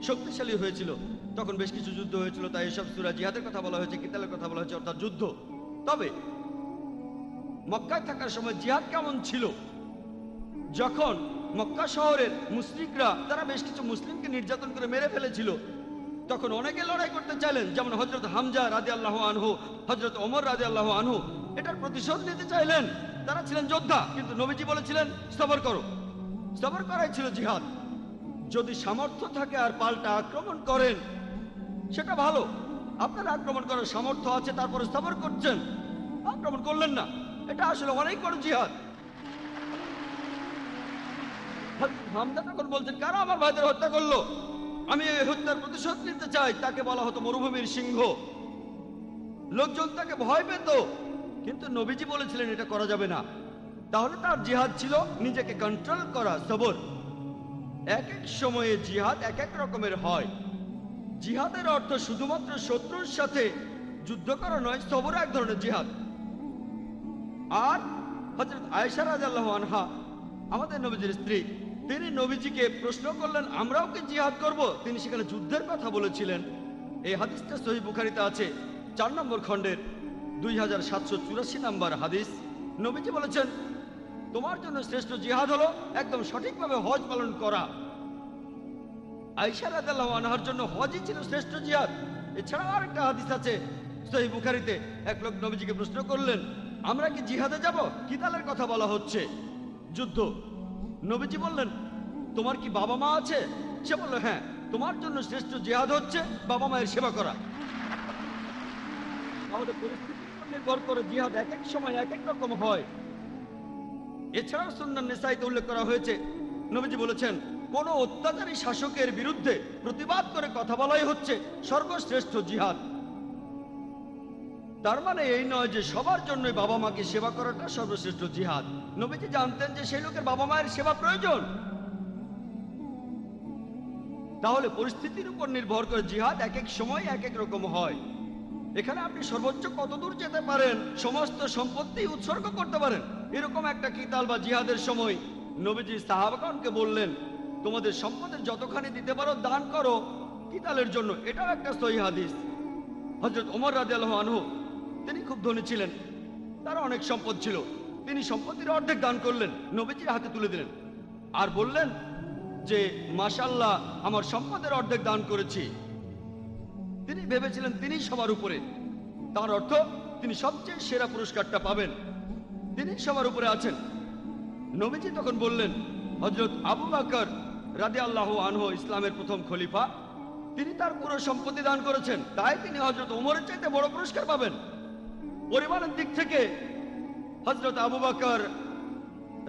Speaker 2: শক্তিশালী হয়েছিল, তখন বেশ কিছু যুদ্ধ হয়েছিল, তাই এসব সূরা জিহাদের কথা বলা হয়েছে, কিতালের কথা বলা হয়েছে, অর্থাৎ যুদ্ধ। তবে মক্কায় থাকার সময় জিহাদ কেমন ছিল? যখন মক্কা শহরের মুশরিকরা তারা বেশ কিছু মুসলিমকে নির্যাতন করে মেরে ফেলেছিল, তখন অনেকে লড়াই করতে চাইলেন, যেমন হযরত হামজা রাদিয়াল্লাহু আনহু, হযরত ওমর রাদিয়াল্লাহু আনহু এটার প্রতিশোধ নিতে চাইলেন। তারা ছিলেন যোদ্ধা, কিন্তু নবীজি বলেছিলেন সবর করো। সবর করাই ছিল জিহাদ। যদি সামর্থ্য থাকে আর পাল্টা আক্রমণ করেন সেটা ভালো, আপনার আক্রমণ করার সামর্থ্য আছে, তারপরে সবর করছেন, আক্রমণ করলেন না, এটা আসলে অনেক বড় জিহাদ। হামজা তখন বলছেন, কারা আমার ভাইদের হত্যা করলো? আমি এই হত্যার প্রতিশোধ নিতে চাই। তাকে বলা হতো মরুভূমির সিংহ, লোকজন তাকে ভয় পেত, কিন্তু নবীজি বলেছিলেন এটা করা যাবে না। তাহলে তার জিহাদ ছিল নিজেকে কন্ট্রোল করা, সবর। এক এক সময়ে জিহাদ এক এক রকমের হয়। জিহাদের অর্থ শুধুমাত্র শত্রুর সাথে যুদ্ধ করা নয়, সবর এক ধরনের জিহাদ। আর হযরত আয়েশা রাদিয়াল্লাহু আনহা, আমাদের নবীজির স্ত্রী, তিনি নবীজিকে প্রশ্ন করলেন, আমরাও কি জিহাদ করব? তিনি সেখানে যুদ্ধের কথা বলেছিলেন। এই হাদিসটা সহিহ বুখারীতে আছে, 4 নম্বর খণ্ডের 2784 নম্বর হাদিস। নবীজি বলেছেন, তোমার জন্য শ্রেষ্ঠ জিহাদ হলো একদম সঠিকভাবে হজ পালন করা। আয়েশা রাদিয়াল্লাহু আনহার জন্য হজই ছিল শ্রেষ্ঠ জিহাদ। এছাড়াও আরেকটা হাদিস আছে সহিহ বুখারীতে, এক লোক নবীজিকে প্রশ্ন করলেন, আমরা কি জিহাদে যাব? কিতালের কথা বলা হচ্ছে, যুদ্ধ। নবীজি বললেন, তোমার কি বাবা মা আছে? সে বলল, হ্যাঁ। তোমার জন্য শ্রেষ্ঠ জিহাদ হচ্ছে বাবা মায়ের সেবা করা। আমাদের পরিস্থিতির উপর নির্ভর করে জিহাদ এক এক সময় এক এক রকম হয়। এছাড়াও সুন্নান নিসাইতে উল্লেখ করা হয়েছে, নবীজি বলেছেন, কোন অত্যাচারী শাসকের বিরুদ্ধে প্রতিবাদ করে কথা বলাই হচ্ছে সর্বশ্রেষ্ঠ জিহাদ। তার মানে এই নয় যে সবার জন্যই বাবা মাকে সেবা করাটা সর্বশ্রেষ্ঠ জিহাদ। নবীজি জানতেন যে সেই লোকের বাবা মায়ের সেবা প্রয়োজন। তাহলে পরিস্থিতির উপর নির্ভর করে জিহাদ এক এক সময় এক এক রকম হয়। এখানে আপনি সর্বোচ্চ কতদূর যেতে পারেন, সমস্ত সম্পত্তি উৎসর্গ করতে পারেন, এরকম একটা কিতাল বা জিহাদের সময় নবীজি সাহাবাগণকে বললেন, তোমাদের সম্পদের যতখানি দিতে পারো দান করো কিতালের জন্য। এটাও একটা সহিহ হাদিস। হযরত ওমর রাদিয়াল্লাহু আনহু, তিনি খুব ধনী ছিলেন, তার অনেক সম্পদ ছিল। তিনি সম্পত্তির অর্ধেক দান করলেন, নবীজির হাতে তুলে দিলেন আর বললেন যে মাশাআল্লাহ, আমার সম্পদের অর্ধেক দান করেছি। তিনি ভেবেছিলেন তিনি সবার উপরে, তার অর্থ তিনি সবচেয়ে সেরা পুরস্কারটা পাবেন, তিনি সবার উপরে আছেন। নবীজি তখন বললেন, হযরত আবু বকর রাদিয়াল্লাহু আনহু ইসলামের প্রথম খলিফা, তিনি তার পুরো সম্পত্তি দান করেছেন, তাই তিনি হযরত ওমরের চাইতে বড় পুরস্কার পাবেন। পরিমাণের দিক থেকে হযরত আবু বকর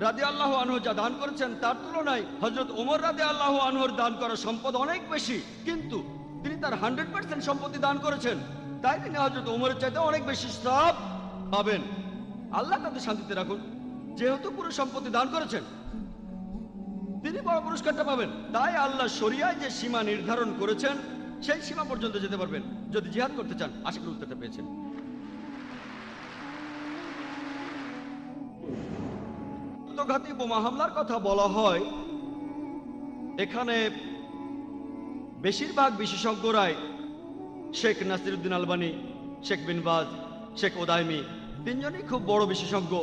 Speaker 2: রাদিয়াল্লাহু আনহু যা দান করেছেন তার তুলনায় হযরত ওমর রাদিয়াল্লাহু আনহুর দান করা সম্পদ অনেক বেশি, কিন্তু তিনি তার 100% সম্পত্তি দান করেছেন, তাই তিনি হযরত ওমরের চাইতে অনেক বেশি সওয়াব পাবেন। আল্লাহ তাদের শান্তিতে রাখুন, যেহেতু পুরো সম্পত্তি দান করেছেন তিনি বড় পুরস্কারটা পাবেন। তাই আল্লাহ শরিয়ায় যে সীমা নির্ধারণ করেছেন সেই সীমা পর্যন্ত যেতে পারবেন যদি জিহাদ করতে চান। আশা করি উত্তরটা পেয়েছেন। আত্মঘাতী বোমা হামলার কথা বলা হয়, এখানে বেশিরভাগ বিশেষজ্ঞরাই, শেখ নাসিরউদ্দিন আলবানী, শেখ বিন বাজ, শেখ ওদাইমি, তিনজনই খুব বড় বিশেষজ্ঞ,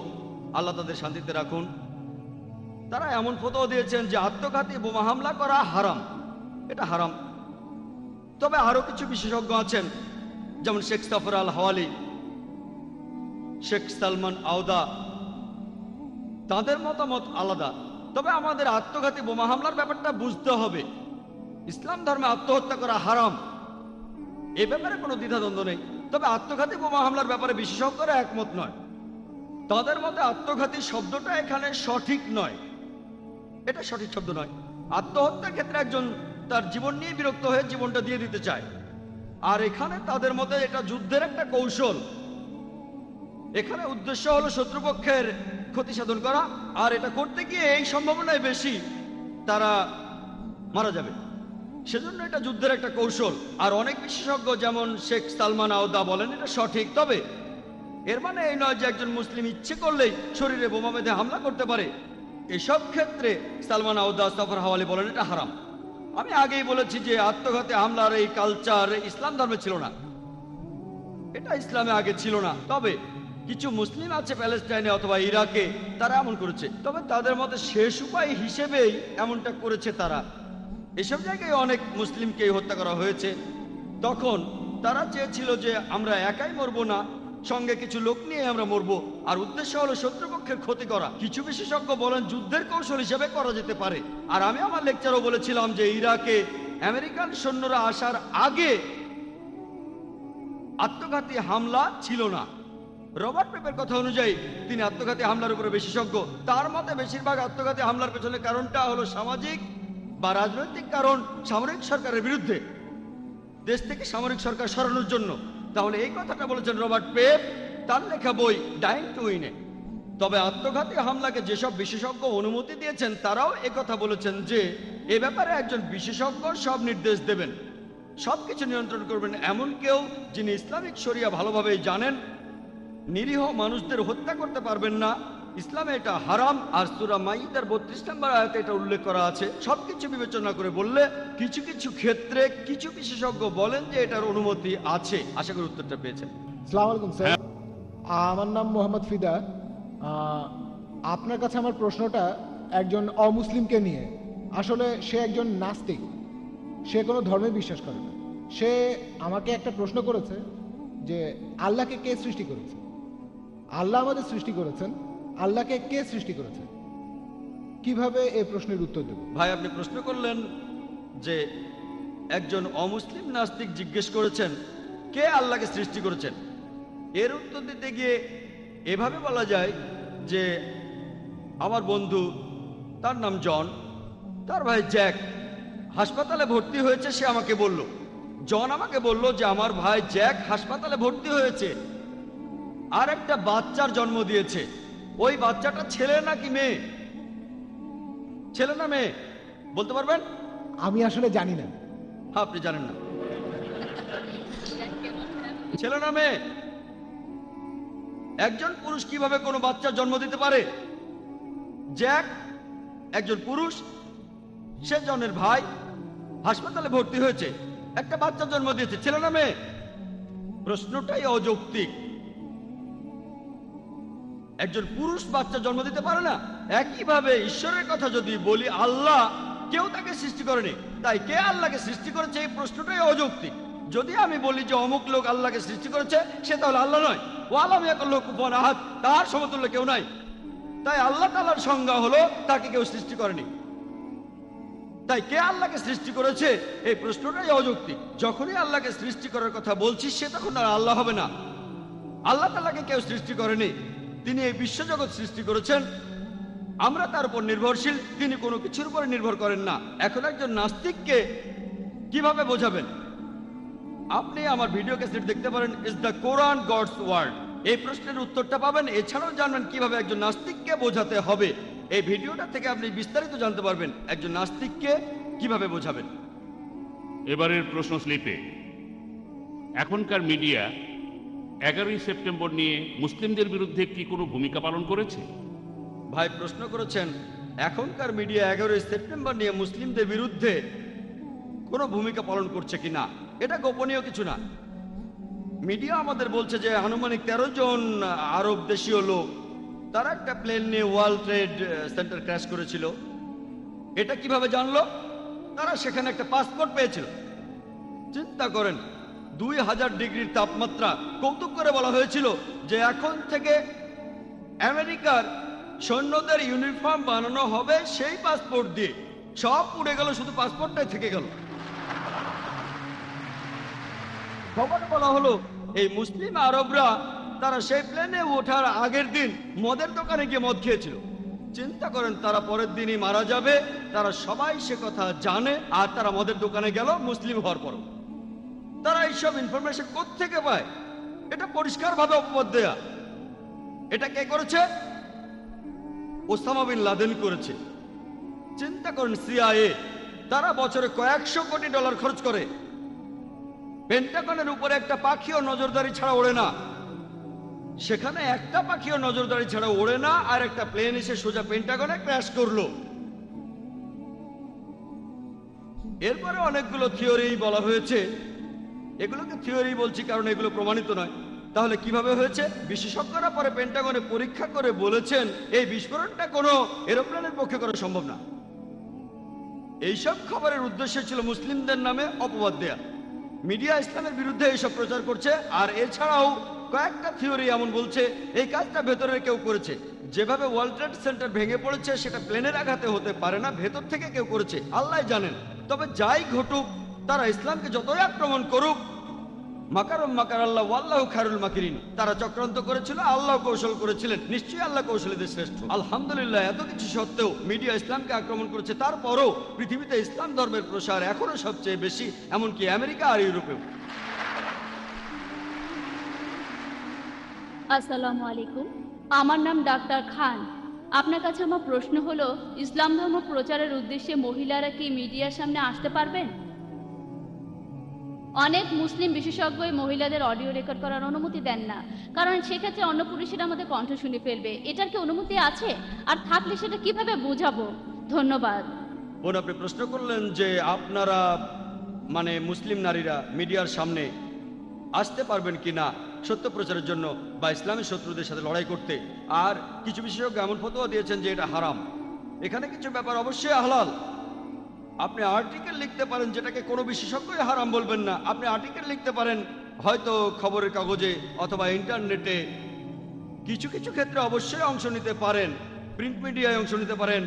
Speaker 2: আল্লাহ তাদের শান্তিতে রাখুন। তারা এমন ফতোয়া দিয়েছেন যে আত্মঘাতী বোমা হামলা করা হারাম, এটা হারাম। তবে আরো কিছু বিশেষজ্ঞ আছেন, যেমন শেখ সফর আল হাওয়ালি, শেখ সালমান আওদা, তাদের মতামত আলাদা। তবে আমাদের আত্মঘাতী বোমা হামলার ব্যাপারটা বুঝতে হবে। ইসলাম ধর্মে আত্মহত্যা করা হারাম, এ ব্যাপারে কোনো দ্বিধাদ্বন্দ্ব নেই। তবে আত্মঘাতী বোমা হামলার ব্যাপারে বিশেষজ্ঞরা একমত নয়। তাদের মতে আত্মঘাতী শব্দটা এখানে সঠিক নয়, এটা সঠিক শব্দ নয়। আত্মহত্যার ক্ষেত্রে একজন তার জীবন নিয়ে বিরক্ত হয়ে জীবনটা দিয়ে দিতে চায়, আর এখানে তাদের মতে এটা যুদ্ধের একটা কৌশল। এখানে উদ্দেশ্য হলো শত্রুপক্ষের ক্ষতি সাধন করা, আর এটা করতে গিয়ে এই সম্ভাবনায় বেশি তারা মারা যাবে, সেজন্য এটা যুদ্ধের একটা কৌশল। আর অনেক বিশেষজ্ঞ যেমন শেখ সালমান আওদা বলেন এটা সঠিক। তবে এর মানে এই নয় যে একজন মুসলিম ইচ্ছে করলেই শরীরে বোমা বেঁধে হামলা করতে পারে। এসব ক্ষেত্রে সালমান আওদা, সফর হাওয়ালি বলেন এটা হারাম। আমি আগেই বলেছি যে আত্মঘাতী হামলার এই কালচার ইসলাম ধর্মে ছিল না, এটা ইসলামে আগে ছিল না। তবে কিছু মুসলিম আছে প্যালেস্টাইনে অথবা ইরাকে, তারা এমন করেছে। তবে তাদের মতে শেষ উপায় হিসেবেই এমনটা করেছে তারা। এসব জায়গায় অনেক মুসলিমকে হত্যা করা হয়েছে। তখন তারা চেয়েছিল যে আমরা একাই মরবো না, সঙ্গে কিছু লোক নিয়ে আমরা মরবো, আর উদ্দেশ্য হলো শত্রুপক্ষের ক্ষতি করা। কিছু বিশেষজ্ঞ বলেন যুদ্ধের কৌশল হিসেবে করা যেতে পারে। আর আমি আমার লেকচারও বলেছিলাম যে ইরাকে আমেরিকান সৈন্যরা আসার আগে আত্মঘাতী হামলা ছিল না। রবার্ট পেপের কথা অনুযায়ী তিনি আত্মঘাতী হামলার উপরে বিশেষজ্ঞ। তার মতে বেশিরভাগ আত্মঘাতী হামলার পেছনে কারণটা হলো সামাজিক বা রাজনৈতিক কারণ, সামরিক সরকারের বিরুদ্ধে, দেশ থেকে সামরিক সরকার সরানোর জন্য। তাহলে এই কথাটা বলেছেন রবার্ট পেপ তার লেখা বই ডাইং টু উইনে। তবে আত্মঘাতী হামলাকে যেসব বিশেষজ্ঞ অনুমতি দিয়েছেন তারাও একথা বলেছেন যে এ ব্যাপারে একজন বিশেষজ্ঞ সব নির্দেশ দেবেন, সবকিছু নিয়ন্ত্রণ করবেন, এমন কেউ যিনি ইসলামিক শরিয়া ভালোভাবেই জানেন। নিরীহ মানুষদের হত্যা করতে পারবেন না, ইসলামে এটা হারাম। আর সূরা মাইদার 32 নম্বর আয়াতে এটা উল্লেখ করা আছে। সবকিছু বিবেচনা করে বললে কিছু কিছু ক্ষেত্রে কিছু বিশেষজ্ঞ বলেন যে এটার অনুমতি আছে। আশা করি উত্তরটা পেয়েছেন।
Speaker 6: আসসালামু আলাইকুম স্যার, আমার নাম মোহাম্মদ ফিদা। আপনার কাছে আমার প্রশ্নটা একজন অমুসলিমকে নিয়ে। আসলে সে একজন নাস্তিক, সে কোনো ধর্মে বিশ্বাস করে না। সে আমাকে একটা প্রশ্ন করেছে যে আল্লাহকে কে সৃষ্টি করেছে? আল্লাহ আমাদের সৃষ্টি করেছেন, আল্লাহকে কে সৃষ্টি করেছে? কিভাবে এই প্রশ্নের উত্তর দেব?
Speaker 2: ভাই, আপনি প্রশ্ন করলেন যে একজন অমুসলিম নাস্তিক জিজ্ঞেস করেছেন কে আল্লাহকে সৃষ্টি করেছেন। এর উত্তর দিতে গিয়ে এভাবে বলা যায় যে আমার বন্ধু, তার নাম জন, তার ভাই জ্যাক হাসপাতালে ভর্তি হয়েছে। সে আমাকে বলল, জন আমাকে বলল যে আমার ভাই জ্যাক হাসপাতালে ভর্তি হয়েছে আর একটা বাচ্চার জন্ম দিয়েছে। ওই বাচ্চাটা ছেলে নাকি মেয়ে? ছেলে না মেয়ে বলতে পারবেন?
Speaker 6: আমি আসলে জানি না।
Speaker 2: আপনি জানেন না? ছেলে না মেয়ে? একজন পুরুষ কিভাবে কোনো বাচ্চার জন্ম দিতে পারে? জ্যাক একজন পুরুষ, সে জনের ভাই, হাসপাতালে ভর্তি হয়েছে, একটা বাচ্চা জন্ম দিয়েছে, ছেলে না মেয়ে? প্রশ্নটাই অযৌক্তিক। একজন পুরুষ বাচ্চা জন্ম দিতে পারে না। একইভাবে ঈশ্বরের কথা যদি বলি, আল্লাহ কেউ তাকে সৃষ্টি করেনি, তাই কে আল্লাহকে সৃষ্টি করেছে এই প্রশ্নটাই অযৌক্তিক। যদি আমি বলি যে অমুক লোক আল্লাহকে সৃষ্টি করেছে, সে তাহলে আল্লাহ নয়। ও আলাম ইয়াকুল্লু কুফুয়ান আহাদ, তার সমতুল্য কেউ নাই। তাই আল্লাহ তাআলার সংজ্ঞা হলো তাকে কেউ সৃষ্টি করেনি। তাই কে আল্লাহকে সৃষ্টি করেছে এই প্রশ্নটাই অযৌক্তিক। যখনই আল্লাহকে সৃষ্টি করার কথা বলছি, সে তখন আর আল্লাহ হবে না। আল্লাহ তাআলাকে কেউ সৃষ্টি করেনি, তিনি এই বিশ্বজগৎ সৃষ্টি করেছেন, আমরা তার উপর নির্ভরশীল, তিনি কোনো কিছুর উপর নির্ভর করেন না। এখন একজন নাস্তিককে কিভাবে বোঝাবেন? আপনি আমার ভিডিও ক্যাসেট দেখতে পারেন, is the Quran God's word. এই প্রশ্নের উত্তরটা পাবেন। এছাড়াও জানবেন কিভাবে একজন নাস্তিককে বোঝাতে হবে। এই ভিডিওটা থেকে আপনি বিস্তারিত জানতে পারবেন একজন নাস্তিককে কিভাবে বোঝাবেন।
Speaker 7: এবারের প্রশ্ন স্লিপে এখনকার মিডিয়া 11ই সেপ্টেম্বর নিয়ে মুসলিমদের বিরুদ্ধে কি কোনো ভূমিকা পালন করেছে?
Speaker 2: ভাই প্রশ্ন করেছেন এখনকার মিডিয়া 11ই সেপ্টেম্বর নিয়ে মুসলিমদের বিরুদ্ধে কোনো ভূমিকা পালন করছে কিনা। এটা গোপনীয় কিছু না। মিডিয়া আমাদের বলছে যে আনুমানিক 13 জন আরব দেশীয় লোক তারা একটা প্লেন নিয়ে ওয়ার্ল্ড ট্রেড সেন্টার ক্র্যাশ করেছিল। এটা কিভাবে জানলো? তারা সেখানে একটা পাসপোর্ট পেয়েছিল। চিন্তা করেন, 2000 ডিগ্রির তাপমাত্রা। কৌতুক করে বলা হয়েছিল যে এখন থেকে আমেরিকার সৈন্যদের ইউনিফর্ম বানানো হবে সেই পাসপোর্ট দিয়ে। সব উড়ে গেল, শুধু পাসপোর্টটাই থেকে গেল। খবরে বলা হলো এই মুসলিম আরবরা তারা সেই প্লেনে ওঠার আগের দিন মদের দোকানে গিয়ে মদ খেয়েছিল। চিন্তা করেন, তারা পরের দিনই মারা যাবে। তারা সবাই সে কথা জানে, আর তারা মদের দোকানে গেল মুসলিম হওয়ার পর। তারা এইসব ইনফরমেশন কোত্থেকে পায়? এটা পরিষ্কারভাবে অপবাদ দেয়া। এটা কে করেছে? ওসামা বিন লাদেন করেছে। চিন্তা করেন, সিআইএ তারা বছরে কয়েকশো কোটি ডলার খরচ করে। পেন্টাগনের উপরে একটা পাখিও নজরদারি ছাড়া ওড়ে না। সেখানে একটা পাখিও নজরদারি ছাড়া ওড়ে না, আর একটা প্লেন এসে সোজা পেন্টাগনে ক্র্যাশ করলো। এরপরে অনেকগুলো থিওরি বলা হয়েছে। এগুলোকে থিওরি বলছি কারণ এগুলো প্রমাণিত নয়। তাহলে কিভাবে হয়েছে? বিশেষজ্ঞরা পরে পেন্টাগনে পরীক্ষা করে বলেছেন এই বিস্ফোরণটা কোনো এরোপ্লেনের পক্ষে করা সম্ভব না। এইসব খবরের উদ্দেশ্য ছিল মুসলিমদের নামে অপবাদ দেয়া। মিডিয়া ইসলামের বিরুদ্ধে এইসব প্রচার করছে। আর এছাড়াও কয়েকটা থিওরি এমন বলছে এই কাজটা ভেতরের কেউ করেছে। যেভাবে ওয়ার্ল্ড ট্রেড সেন্টার ভেঙে পড়েছে সেটা প্লেনের আঘাতে হতে পারে না, ভেতর থেকে কেউ করেছে, আল্লাহ জানেন। তবে যাই ঘটুক, তারা ইসলামকে যতই আক্রমণ করুক, মাকারুম মাকার আল্লাহ ওয়াল্লাহু খায়রুল মাকিরিন, তারা চক্রান্ত করেছিল, আল্লাহ কৌশল করেছিলেন, নিশ্চয়ই আল্লাহ কৌশলীদের শ্রেষ্ঠ। আলহামদুলিল্লাহ, এত কিছু সত্ত্বেও মিডিয়া ইসলামকে আক্রমণ করেছে, তারপরও পৃথিবীতে ইসলাম ধর্মের প্রসার এখনো সবচেয়ে বেশি, এমনকি আমেরিকা আর ইউরোপেও।
Speaker 1: আসসালামু আলাইকুম, আমার নাম ডাক্তার খান। আপনার কাছে আমার প্রশ্ন হলো, ইসলাম ধর্ম প্রচারের উদ্দেশ্যে মহিলারা কি মিডিয়ার সামনে আসতে পারবেন? অনেক মুসলিম বিশেষজ্ঞই মহিলাদের অডিও রেকর্ড করার অনুমতি দেন না, কারণ সেক্ষেত্রে অন্য পুরুষেরা আমাদের কণ্ঠ শুনে ফেলবে। এটার কি অনুমতি আছে? আর থাকলে সেটা কিভাবে বোঝাবো? ধন্যবাদ।
Speaker 2: বোন, আপনি প্রশ্ন করলেন যে আপনারা মানে মুসলিম নারীরা মিডিয়ার সামনে আসতে পারবেন কি না সত্য প্রচারের জন্য বা ইসলামী শত্রুদের সাথে লড়াই করতে। আর কিছু বিশেষজ্ঞ এমন ফতোয়া দিয়েছেন যে এটা হারাম। এখানে কিছু ব্যাপার অবশ্যই হালাল। আপনি আর্টিকেল লিখতে পারেন, যেটাকে কোনো বিশেষজ্ঞই হারাম বলবেন না। আপনি আর্টিকেল লিখতে পারেন হয়তো খবরের কাগজে অথবা ইন্টারনেটে। কিছু কিছু ক্ষেত্রে অবশ্যই অংশ নিতে পারেন, প্রিন্ট মিডিয়ায় অংশ নিতে পারেন।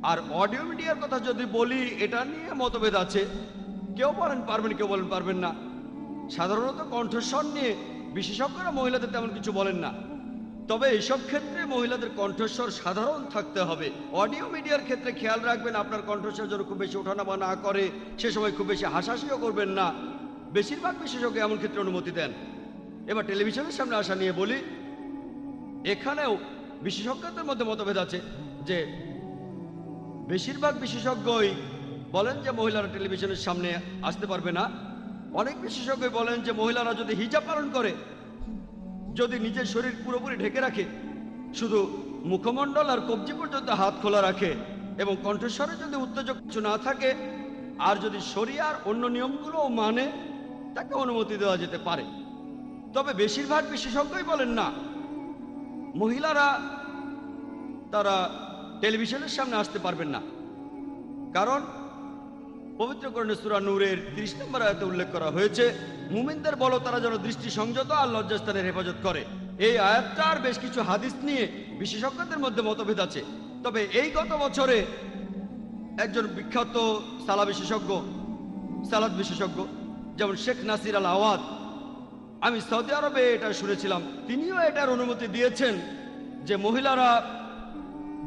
Speaker 2: আর অডিও মিডিয়ার কথা যদি বলি, এটা নিয়ে মতভেদ আছে। কেউ বলেন পারবেন, কেউ বলেন পারবেন না। সাধারণত কণ্ঠস্বর নিয়ে বিশেষজ্ঞরা মহিলাদের তেমন কিছু বলেন না। তবে এইসব ক্ষেত্রে মহিলাদের কণ্ঠস্বর সাধারণ থাকতে হবে। অডিও মিডিয়ার ক্ষেত্রে খেয়াল রাখবেন আপনার কণ্ঠস্বর যেন খুব বেশি ওঠানামা না করে, সে সময় খুব বেশি হাসাহাসিও করবেন না। বেশিরভাগ বিশেষজ্ঞ এমন ক্ষেত্রে অনুমতি দেন। এবার টেলিভিশনের সামনে আসা নিয়ে বলি, এখানেও বিশেষজ্ঞদের মধ্যে মতভেদ আছে যে বেশিরভাগ বিশেষজ্ঞই বলেন যে মহিলারা টেলিভিশনের সামনে আসতে পারবে না। অনেক বিশেষজ্ঞ বলেন যে মহিলারা যদি হিজাব পালন করে, যদি নিজের শরীর পুরোপুরি ঢেকে রাখে, শুধু মুখমণ্ডল আর কবজি পর্যন্ত হাত খোলা রাখে এবং কণ্ঠস্বরে যদি উত্তেজক কিছু না থাকে, আর যদি শরিয়ার অন্য নিয়মগুলোও মানে, তাকে অনুমতি দেওয়া যেতে পারে। তবে বেশিরভাগ বিশেষজ্ঞই বলেন না, মহিলারা তারা টেলিভিশনের সামনে আসতে পারবেন না। কারণ পবিত্র কোরআনে সূরা নূরের 30 নম্বর আয়াতে উল্লেখ করা হয়েছে, মুমিনদের বলো তারা যেন দৃষ্টি সংযত আর লজ্জাস্থানের হেফাজত করে। এই আয়াতটার বেশ কিছু হাদিস নিয়ে বিশেষজ্ঞদের মধ্যে মতভেদ আছে। তবে এই গত বছরে একজন বিখ্যাত সালাদ বিশেষজ্ঞ যেমন শেখ নাসির আল আওয়াদ, আমি সৌদি আরবে এটা শুনেছিলাম, তিনিও এটার অনুমতি দিয়েছেন যে মহিলারা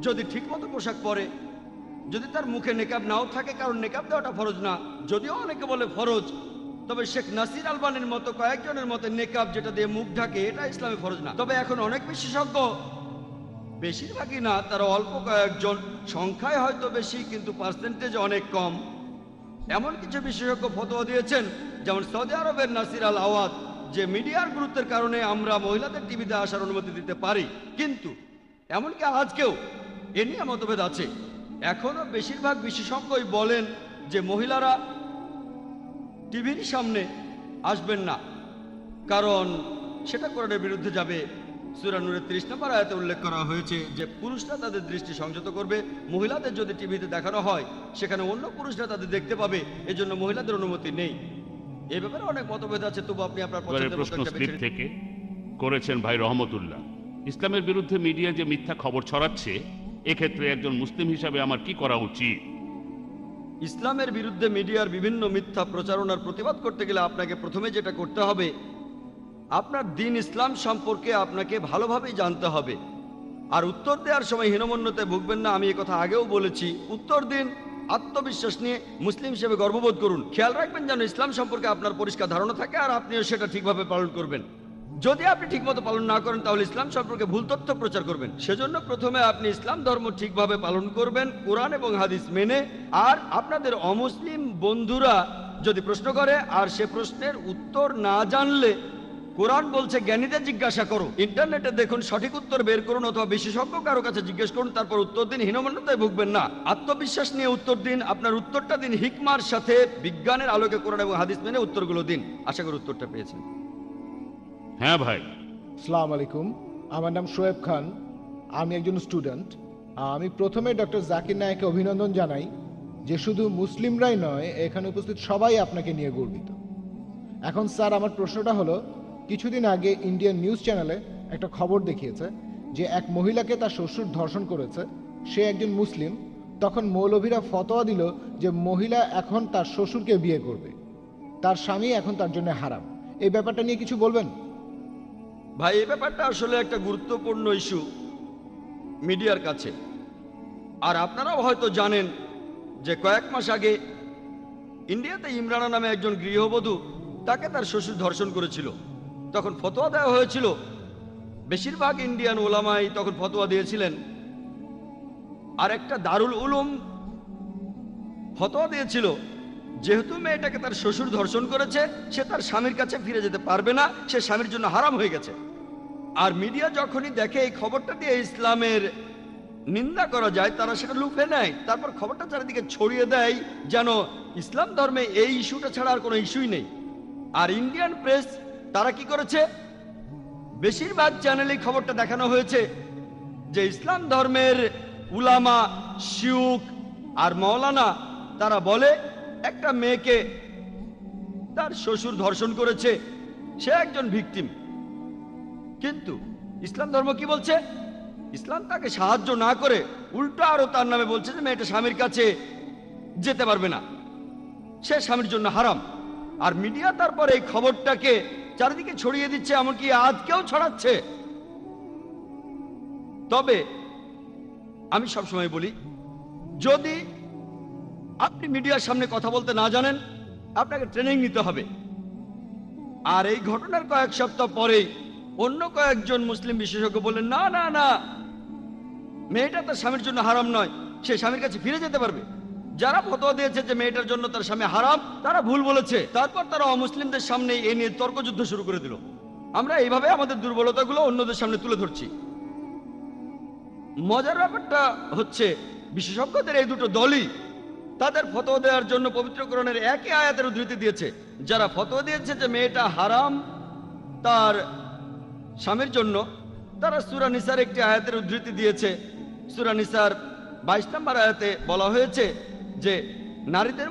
Speaker 2: যদি ঠিকমতো পোশাক পরে, যদি তার মুখে নেকাব নাও থাকে, কারণ নেকাব দেওয়াটা ফরজ না, যদিও অনেকে বলে ফরজ। তবে শেখ নাসির আলবানির মতো কয়েকজনের মতে নেকাব যেটা দিয়ে মুখ ঢাকে, এটা ইসলামে ফরজ না। তবে এখন অনেক বিশেষজ্ঞ, বেশিরভাগই না, তারা অল্প কয়েকজন, সংখ্যায় হয়তো বেশি কিন্তু পার্সেন্টেজ অনেক কম, এমন কিছু বিশেষজ্ঞ ফতোয়া দিয়েছেন, যেমন সৌদি আরবের নাসির আল আওয়াদ, যে মিডিয়ার গুরুত্বের কারণে আমরা মহিলাদের টিভিতে আসার অনুমতি দিতে পারি। কিন্তু এমনকি আজকেও এ নিয়ে মতভেদ আছে। এখনো বেশিরভাগ বিশেষজ্ঞই বলেন যে মহিলারা টিভির সামনে আসবেন না, কারণ সেটা কোরআনের বিরুদ্ধে যাবে। সূরা নূরের 30 নম্বর আয়াতে উল্লেখ করা হয়েছে যে পুরুষরা তাদের দৃষ্টি সংযত করবে। মহিলাদের যদি টিভিতে দেখানো হয়, সেখানে অন্য পুরুষরা তাদের দেখতে পাবে, এজন্য মহিলাদের অনুমতি নেই। এ ব্যাপারে অনেক মতভেদ আছে। তবু আপনি আপনার
Speaker 7: প্রশ্ন স্লিপ থেকে করেছেন ভাই রহমতুল্লাহ, ইসলামের বিরুদ্ধে মিডিয়া যে মিথ্যা খবর ছড়াচ্ছে, এক্ষেত্রে একজন মুসলিম হিসাবে আমার কি করা উচিত?
Speaker 2: ইসলামের বিরুদ্ধে মিডিয়ার বিভিন্ন মিথ্যা প্রচারণার প্রতিবাদ করতে গেলে আপনাকে প্রথমে যেটা করতে হবে, আপনার দ্বীন ইসলাম সম্পর্কে আপনাকে ভালোভাবেই জানতে হবে। আর উত্তর দেওয়ার সময় হীনমন্যতে ভুগবেন না। আমি কথা আগেও বলেছি, উত্তর দিন আত্মবিশ্বাস নিয়ে, মুসলিম হিসেবে গর্ববোধ করুন। খেয়াল রাখবেন যেন ইসলাম সম্পর্কে আপনার পরিষ্কার ধারণা থাকে আর আপনিও সেটা ঠিকভাবে পালন করবেন। যদি আপনি ঠিকমতো পালন না করেন, তাহলে ইসলাম সম্পর্কে ভুল তথ্য প্রচার করবেন। সেজন্য প্রথমে আপনি ইসলাম ধর্ম ঠিকভাবে পালন করবেন, কোরআন এবং হাদিস মেনে। আর আপনাদের অমুসলিম বন্ধুরা যদি প্রশ্ন করে আর সে প্রশ্নের উত্তর না জানলে, কোরআন বলছে জ্ঞানীদের জিজ্ঞাসা করো, ইন্টারনেটে দেখুন, সঠিক উত্তর বের করুন, অথবা বিশেষজ্ঞ কারো কাছে জিজ্ঞেস করুন, তারপর উত্তর দিন। হীনমন্যতায় ভুগবেন না, আত্মবিশ্বাস নিয়ে উত্তর দিন। আপনার উত্তরটা দিন হিকমার সাথে, বিজ্ঞানের আলোকে কোরআন এবং হাদিস মেনে উত্তরগুলো দিন। আশা করি উত্তরটা পেয়েছেন।
Speaker 7: হ্যাঁ ভাই।
Speaker 6: আসসালামু আলাইকুম, আমার নাম শোয়েব খান, আমি একজন স্টুডেন্ট। আমি প্রথমে ডক্টর জাকির নায়েককে অভিনন্দন জানাই যে শুধু মুসলিমরাই নয়, এখানে উপস্থিত সবাই আপনাকে নিয়ে গর্বিত। এখন স্যার, আমার প্রশ্নটা হলো, কিছুদিন আগে ইন্ডিয়ান নিউজ চ্যানেলে একটা খবর দেখিয়েছে যে এক মহিলাকে তার শ্বশুর ধর্ষণ করেছে, সে একজন মুসলিম। তখন মৌলভীরা ফতোয়া দিল যে মহিলা এখন তার শ্বশুরকে বিয়ে করবে, তার স্বামী এখন তার জন্য হারাম। এই ব্যাপারটা নিয়ে কিছু বলবেন?
Speaker 2: ভাই, এই ব্যাপারটা আসলে একটা গুরুত্বপূর্ণ ইস্যু মিডিয়ার কাছে। আর আপনারাও হয়তো জানেন যে কয়েক মাস আগে ইন্ডিয়াতে ইমরানা নামে একজন গৃহবধূ, তাকে তার শ্বশুর ধর্ষণ করেছিল। তখন ফতোয়া দেওয়া হয়েছিল, বেশিরভাগ ইন্ডিয়ান ওলামাই তখন ফতোয়া দিয়েছিলেন। আর একটা দারুল উলুম ফতোয়া দিয়েছিল, যেহেতু মেয়েটাকে তার শ্বশুর ধর্ষণ করেছে, সে তার স্বামীর কাছে ফিরে যেতে পারবে না, সে স্বামীর জন্য হারাম হয়ে গেছে। আর মিডিয়া যখনই দেখে এই খবরটা দিয়ে ইসলামের নিন্দা করা যায়, তারা সেটা লুফে নেয়, তারপর খবরটা চারিদিকে ছড়িয়ে দেয় যেন ইসলাম ধর্মে এই ইস্যুটা ছাড়া আর কোনো ইস্যুই নেই। আর ইন্ডিয়ান প্রেস তারা কি করেছে, বেশিরভাগ চ্যানেলে খবরটা দেখানো হয়েছে যে ইসলাম ধর্মের উলামা, শিউখ আর মাওলানা তারা বলে একটা মেয়েকে তার শ্বশুর ধর্ষণ করেছে, সে একজন ভিকটিম। কিন্তু ইসলাম ধর্ম কি বলছে? ইসলাম তাকে সাহায্য না করে উল্টো আরো তার নামে বলছে যে মেয়েটা স্বামীর কাছে যেতে পারবে না, সে স্বামীর জন্য হারাম। আর মিডিয়া তারপর এই খবরটাকে চারিদিকে ছড়িয়ে দিচ্ছে, এমনকি আজকেও ছড়াচ্ছে। তবে আমি সবসময় বলি, যদি আপনি মিডিয়ার সামনে কথা বলতে না জানেন, আপনাকে ট্রেনিং নিতে হবে। আর এই ঘটনার কয়েক সপ্তাহ পরেই অন্য কয়েকজন মুসলিম বিশেষজ্ঞ বললেন, না না না, মেয়েটা তার স্বামীর জন্য হারাম নয়, সে স্বামীর কাছে ফিরে যেতে পারবে। যারা ফতোয়া দিয়েছে যে মেয়েটার জন্য তার স্বামী হারাম, তারা ভুল বলেছে। তারপর তারা অমুসলিমদের সামনে এ নিয়ে তর্কযুদ্ধ শুরু করে দিল। আমরা এইভাবে আমাদের দুর্বলতাগুলো অন্যদের সামনে তুলে ধরছি। মজার ব্যাপারটা হচ্ছে, বিশেষজ্ঞদের এই দুটো দলই তাদের ফতোয়া দেওয়ার জন্য পবিত্র কোরআনের একই আয়াতের উদ্ধৃতি দিয়েছে। যারা ফতোয়া দিয়েছে যে মেয়েটা হারাম তার স্বামীর জন্য, তারা সূরা নিসার একটি আয়াতের উদ্ধৃতি দিয়েছে। সূরা নিসার 22 নম্বর আয়াতে বলা হয়েছে যে নারীদের